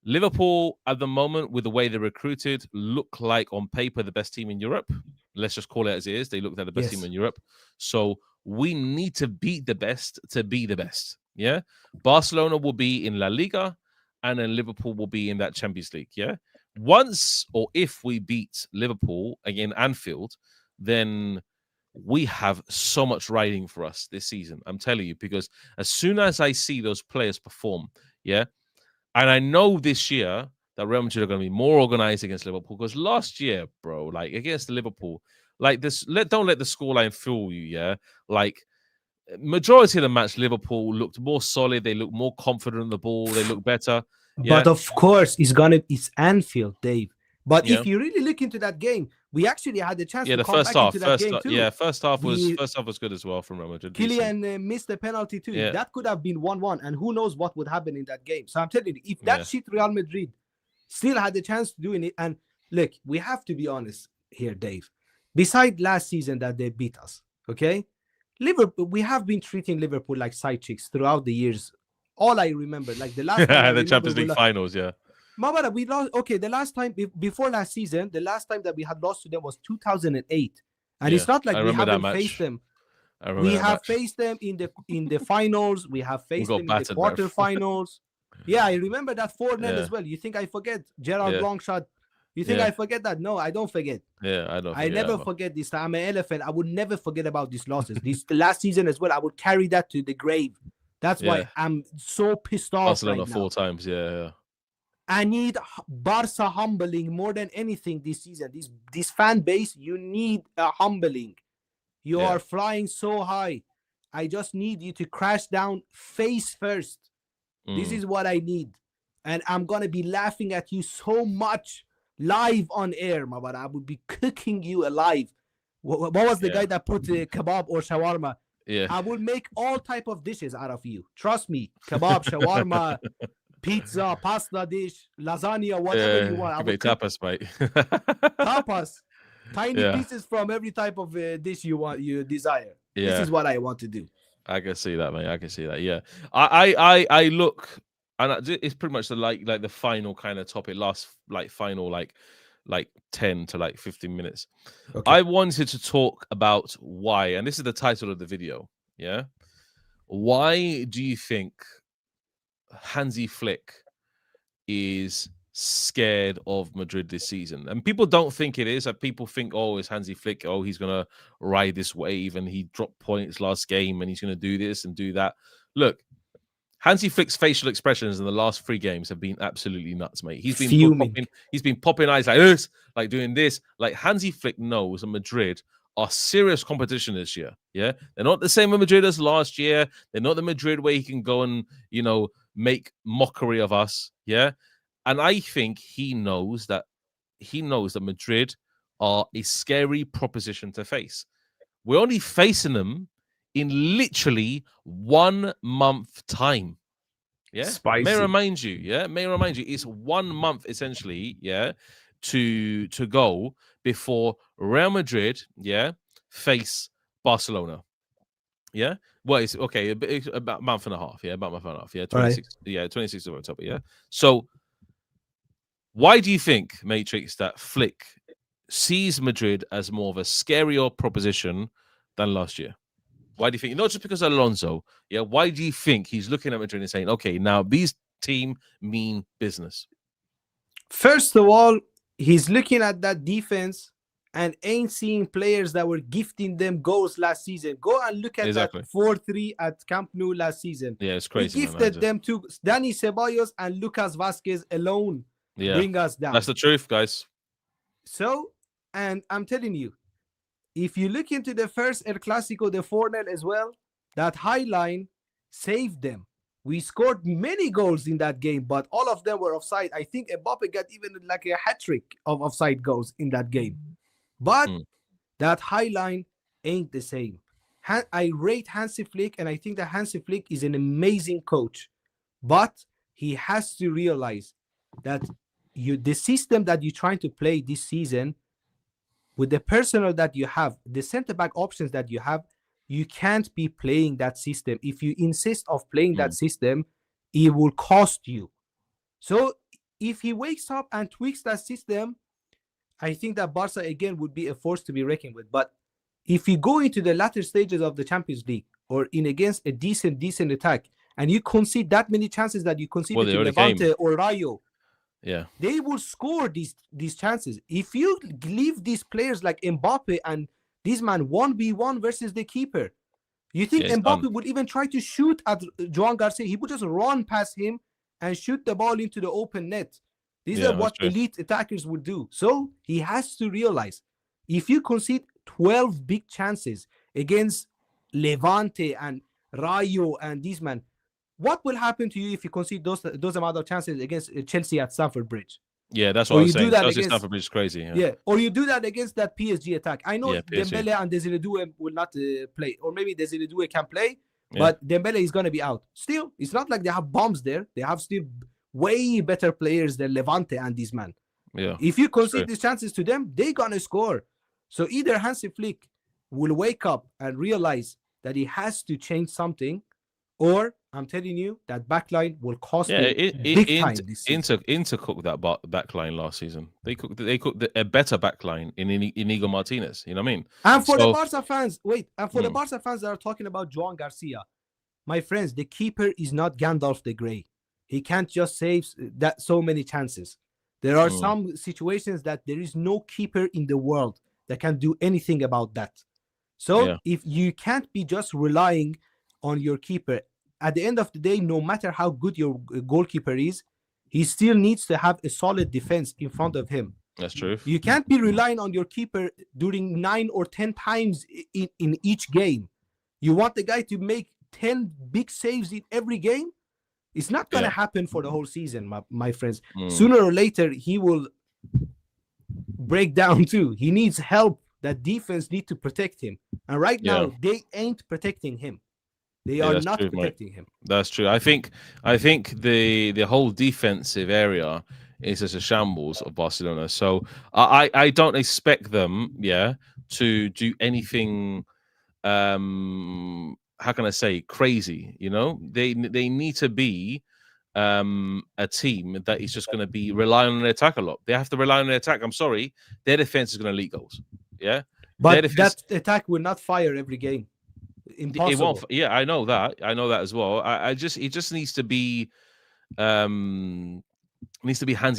A: Liverpool at the moment, with the way they're recruited, look like on paper the best team in Europe. Let's just call it as it is. They look like the best team in Europe. So we need to beat the best to be the best. Yeah. Barcelona will be in La Liga, and then Liverpool will be in that Champions League. Yeah. Once or if we beat Liverpool again, Anfield, then we have so much riding for us this season. I'm telling you, because as soon as I see those players perform, and I know this year that Real Madrid are going to be more organized against Liverpool, because last year, bro, like against Liverpool, like this, don't let the scoreline fool you, yeah? Like majority of the match, Liverpool looked more solid, they looked more confident on the ball, they looked better. Yeah?
B: But of course, it's Anfield, Dave. But if you really look into that game, we actually had the chance to come back into that game too.
A: Yeah, first half was good as well from Real Madrid.
B: Kylian missed the penalty too. Yeah. That could have been 1-1, and who knows what would happen in that game. So I'm telling you, if that shit Real Madrid still had the chance to do it, and look, we have to be honest here, Dave. Besides last season that they beat us, okay? Liverpool, we have been treating Liverpool like side chicks throughout the years. All I remember, like the last time
A: the Champions League finals,
B: Mama, we lost. Okay, the last time before last season, the last time that we had lost to them was 2008, and it's not like we haven't faced them. We have faced them in the finals. We have faced them in the quarterfinals. Yeah, I remember that 4-0 as well. You think I forget Gerard Blanc shot? You think I forget that? No, I don't forget.
A: Yeah, I don't.
B: I never forget this. I'm an elephant. I would never forget about these losses. This last season as well. I would carry that to the grave. That's why I'm so pissed off.
A: Barcelona
B: right now.
A: 4 times. Yeah.
B: I need Barca humbling more than anything this season. This fan base, you need a humbling. You are flying so high. I just need you to crash down face first. This is what I need. And I'm going to be laughing at you so much live on air, but I would be cooking you alive. What was the guy that put kebab or shawarma
A: Yeah.
B: I will make all type of dishes out of you. Trust me. Kebab, shawarma, pizza, pasta dish, lasagna, whatever you want. I will
A: tapas, mate.
B: Tapas. Tiny pieces from every type of dish you desire.
A: Yeah.
B: This is what I want to do.
A: I can see that, mate. I can see that. Yeah. I look, and it's pretty much the final kind of topic, last final 10 to 15 minutes. Okay. I wanted to talk about why, and this is the title of the video. Yeah. Why do you think Hansi Flick is scared of Madrid this season? And people don't think it is. Like, people think, oh, it's Hansi Flick. Oh, he's going to ride this wave and he dropped points last game and he's going to do this and do that. Look, Hansi Flick's facial expressions in the last 3 games have been absolutely nuts, mate. He's been popping eyes like this, like doing this. Like, Hansi Flick knows that Madrid are serious competition this year. Yeah, they're not the same Madrid as last year. They're not the Madrid where he can go and make mockery of us. Yeah, and I think he knows that Madrid are a scary proposition to face. We're only facing them in literally 1 month time. Yeah,
B: spicy.
A: May remind you, it's 1 month essentially, to go before Real Madrid, face Barcelona. Yeah, well, it's okay, it's about a month and a half, about a month and a half, 26, right. 26th of October, So, why do you think, Matrix, that Flick sees Madrid as more of a scarier proposition than last year? Why do you think? Not just because of Alonso. Yeah. Why do you think he's looking at Madrid and saying, okay, now these team mean business?
B: First of all, he's looking at that defense and ain't seeing players that were gifting them goals last season. Go and look at that 4-3 at Camp Nou last season.
A: Yeah, it's crazy.
B: He gifted them to Dani Ceballos and Lucas Vazquez alone.
A: Yeah.
B: Bring us down.
A: That's the truth, guys.
B: So, and I'm telling you, if you look into the first El Clasico, the 4-0 as well, that high line saved them. We scored many goals in that game, but all of them were offside. I think Mbappé got even like a hat-trick of offside goals in that game. But that high line ain't the same. I rate Hansi Flick, and I think that Hansi Flick is an amazing coach. But he has to realize that the system that you're trying to play this season, with the personnel that you have, the center-back options that you have, you can't be playing that system. If you insist of playing that system, it will cost you. So if he wakes up and tweaks that system, I think that Barca, again, would be a force to be reckoned with. But if you go into the latter stages of the Champions League or in against a decent attack, and you concede that many chances that you conceded to Levante or Rayo, they will score these chances. If you leave these players like Mbappe and this man 1v1 versus the keeper, you think Mbappe would even try to shoot at Joan Garcia? He would just run past him and shoot the ball into the open net. These are what elite attackers would do. So he has to realize, if you concede 12 big chances against Levante and Rayo and these men, what will happen to you if you concede those amount of chances against Chelsea at Stamford Bridge?
A: Yeah, that's what I was saying. Chelsea Stamford Bridge is crazy.
B: Yeah, or you do that against that PSG attack. I know Dembele and Desiree Doué will not play, or maybe Desiree Doué can play, but Dembele is going to be out. Still, it's not like they have bombs there. They have still way better players than Levante and these men.
A: Yeah.
B: If you concede these chances to them, they're going to score. So either Hansi Flick will wake up and realize that he has to change something, or I'm telling you that backline will cost big time this season.
A: Inter cooked that backline last season. They cooked a better backline in Inigo Martinez. You know what I mean?
B: And for the Barca fans, the Barca fans that are talking about Joan Garcia, my friends, the keeper is not Gandalf the Grey. He can't just save that so many chances. There are some situations that there is no keeper in the world that can do anything about that. So if you can't be just relying on your keeper, at the end of the day, no matter how good your goalkeeper is, he still needs to have a solid defense in front of him.
A: That's true.
B: You can't be relying on your keeper during 9 or 10 times in each game. You want the guy to make 10 big saves in every game? It's not going to happen for the whole season, my friends. Sooner or later, he will break down too. He needs help. That defense needs to protect him. And right now, they ain't protecting him. They are not protecting him.
A: That's true. I think the whole defensive area is just a shambles of Barcelona. So I don't expect them, to do anything. How can I say, crazy? You know, they need to be a team that is just going to be relying on their attack a lot. They have to rely on their attack. I'm sorry, their defense is going to leak goals. Yeah,
B: but that attack will not fire every game. Impossible.
A: It won't. Yeah, I know that. I know that as well. It just needs to be Hansi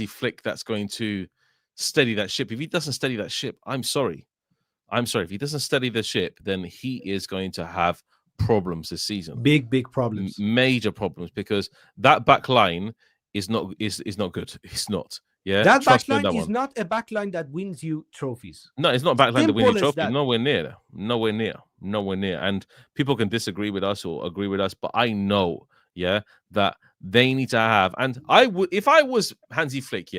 A: Flick that's going to steady that ship. If he doesn't steady that ship, I'm sorry. If he doesn't steady the ship, then he is going to have problems this season.
B: Big problems.
A: Major problems, because that back line is not good. It's not. Yeah,
B: that backline is not a backline that wins you trophies.
A: No, it's not a backline that wins you trophies. Nowhere near. And people can disagree with us or agree with us, but I know, that they need to have. And I would, if I was Hansi Flick,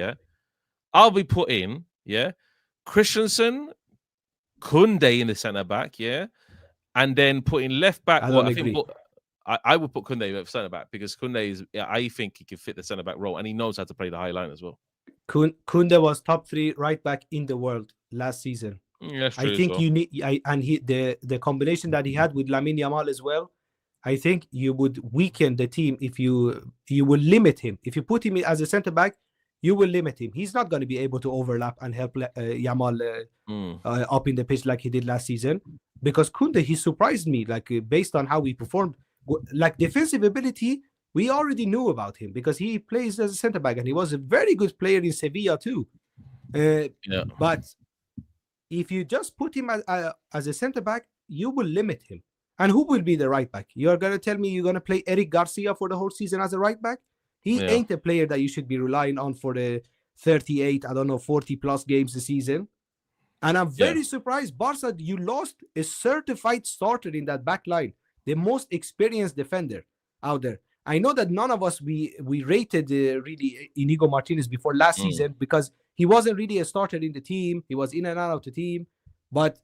A: I'll be putting, Christensen, Koundé in the centre back, and then putting left back.
B: I
A: would put Koundé at centre back, because Koundé is. I think he can fit the centre back role, and he knows how to play the high line as well.
B: Koundé was top 3 right back in the world last season.
A: That's true.
B: I think you need, the combination that he had with Lamine Yamal as well. I think you would weaken the team if you will limit him. If you put him as a centre back, you will limit him. He's not going to be able to overlap and help Yamal up in the pitch like he did last season. Because Koundé, he surprised me, like based on how he performed. Like defensive ability, we already knew about him because he plays as a centre back and he was a very good player in Sevilla too. But if you just put him as a centre back, you will limit him. And who will be the right back? You're going to tell me you're going to play Eric Garcia for the whole season as a right back? He ain't a player that you should be relying on for the 40 plus games this season. And I'm very surprised, Barca, you lost a certified starter in that back line, the most experienced defender out there. I know that none of us, we rated really Inigo Martinez before last season because he wasn't really a starter in the team. He was in and out of the team. But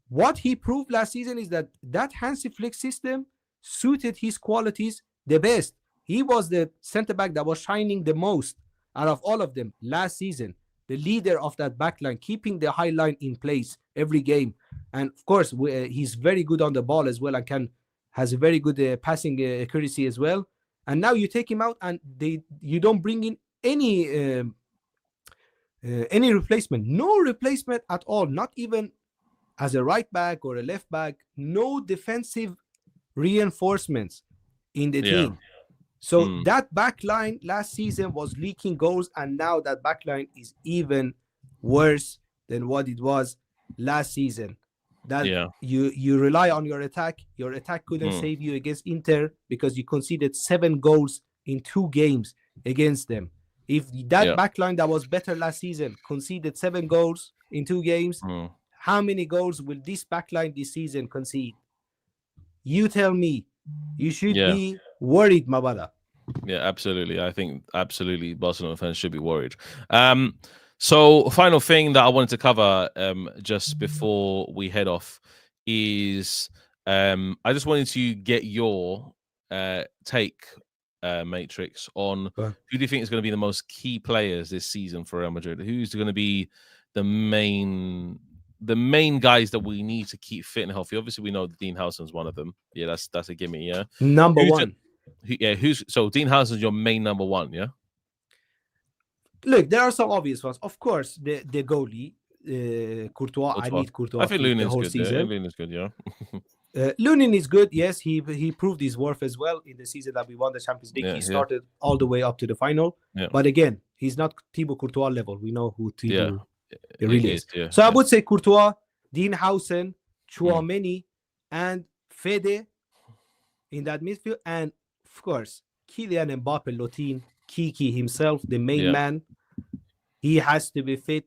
B: what he proved last season is that Hansi Flick system suited his qualities the best. He was the centre-back that was shining the most out of all of them last season. The leader of that back line, keeping the high line in place every game. And of course, he's very good on the ball as well and has a very good passing accuracy as well. And now you take him out and you don't bring in any replacement. No replacement at all. Not even as a right back or a left back. No defensive reinforcements in the team. So that back line last season was leaking goals, and now that back line is even worse than what it was last season. That you rely on your attack. Your attack couldn't save you against Inter because you conceded 7 goals in 2 games against them. If that back line that was better last season conceded 7 goals in 2 games, how many goals will this back line this season concede? You tell me. You should be worried, Mabada.
A: Yeah, absolutely. I think absolutely Barcelona fans should be worried. So final thing that I wanted to cover just before we head off is I just wanted to get your take, Matrix, on who do you think is going to be the most key players this season for Real Madrid? Who's going to be the main guys that we need to keep fit and healthy? Obviously, we know that Dean Howson's one of them. Yeah, that's a gimme. Yeah,
B: number one.
A: So Dean Howson's your main number one. Yeah.
B: Look, there are some obvious ones. Of course, the goalie, Courtois. I need Courtois.
A: I think Lunin's good.
B: Season.
A: Yeah, Lunin's good. Yeah.
B: Lunin is good. Yes, he proved his worth as well in the season that we won the Champions League. He started all the way up to the final. Yeah. But again, he's not Thibaut Courtois level. We know who Thibaut really is. So I would say Courtois, Dean Howson, Tchouaméni, and Fede in that midfield. And of course, Kylian Mbappé, Lotin, Kiki himself, the main man. He has to be fit.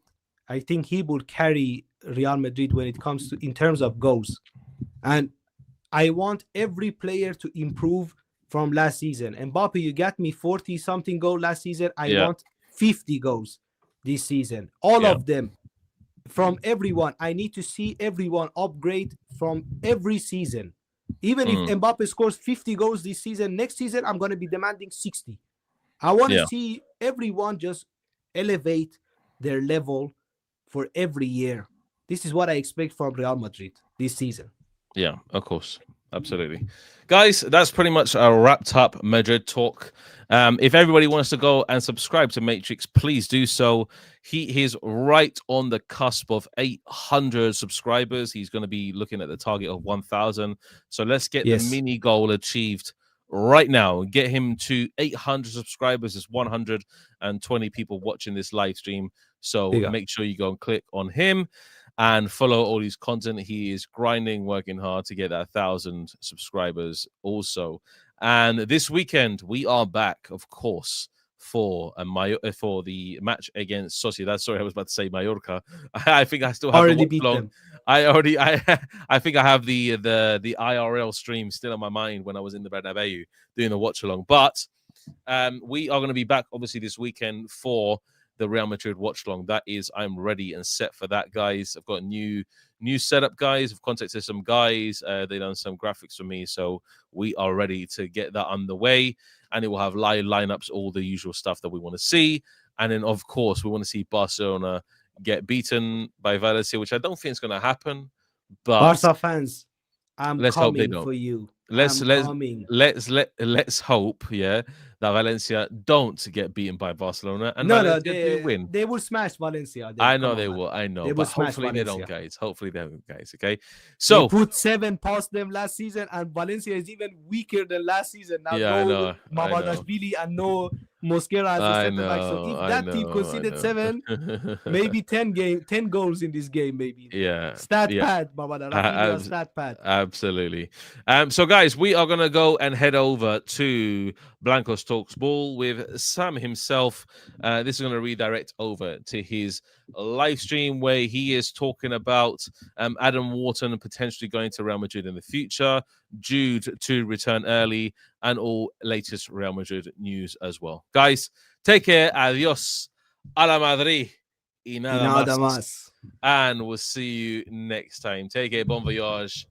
B: I think he will carry Real Madrid when it comes to in terms of goals. And I want every player to improve from last season. Mbappé, you got me 40-something goals last season. I want 50 goals this season. All of them. from everyone. I need to see everyone upgrade from every season. Even if Mbappé scores 50 goals this season, next season I'm going to be demanding 60. I want to see everyone just elevate their level for every year. This is what I expect from Real Madrid this season.
A: Yeah, of course. Absolutely. Guys, that's pretty much a wrapped up Madrid talk. If everybody wants to go and subscribe to Matrix, please do so. He is right on the cusp of 800 subscribers. He's going to be looking at the target of 1,000. So let's get the mini goal achieved right now. Get him to 800 subscribers. There's 120 people watching this live stream. So make sure you go and click on him and follow all his content. He is grinding, working hard to get that 1,000 subscribers also. And this weekend, we are back, of course, for the match against Sociedad. Sorry, I was about to say Mallorca. I think I still have
B: already beat them.
A: I think I have the IRL stream still in my mind when I was in the Bernabeu doing the watch along. But we are going to be back, obviously, this weekend for the Real Madrid watch along. That is, I'm ready and set for that, guys. I've got a new setup, guys. I've contacted some guys. They done some graphics for me, so we are ready to get that underway. And it will have live lineups, all the usual stuff that we want to see. And then, of course, we want to see Barcelona get beaten by Valencia, which I don't think is going to happen. But
B: Barca fans,
A: let's hope they don't.
B: For you.
A: Let's hope, that Valencia don't get beaten by Barcelona and Valencia do win.
B: They will smash Valencia.
A: I know they will. I know, but hopefully they don't, guys. Hopefully they don't, guys. Okay, so
B: they put 7 past them last season, and Valencia is even weaker than last season. Now, no Mamadashvili and no Mosquera as a center back. So if that team conceded 7, maybe 10 goals in this game, maybe. Stat pad, Mamada. Stat pad.
A: Absolutely. So guys, we are gonna go and head over to Blancos Talks Ball with Sam himself. This is gonna redirect over to his live stream where he is talking about Adam Wharton potentially going to Real Madrid in the future, Jude to return early, and all latest Real Madrid news as well. Guys, take care. Adios. A la Madrid. Y nada más. And we'll see you next time. Take care. Bon voyage.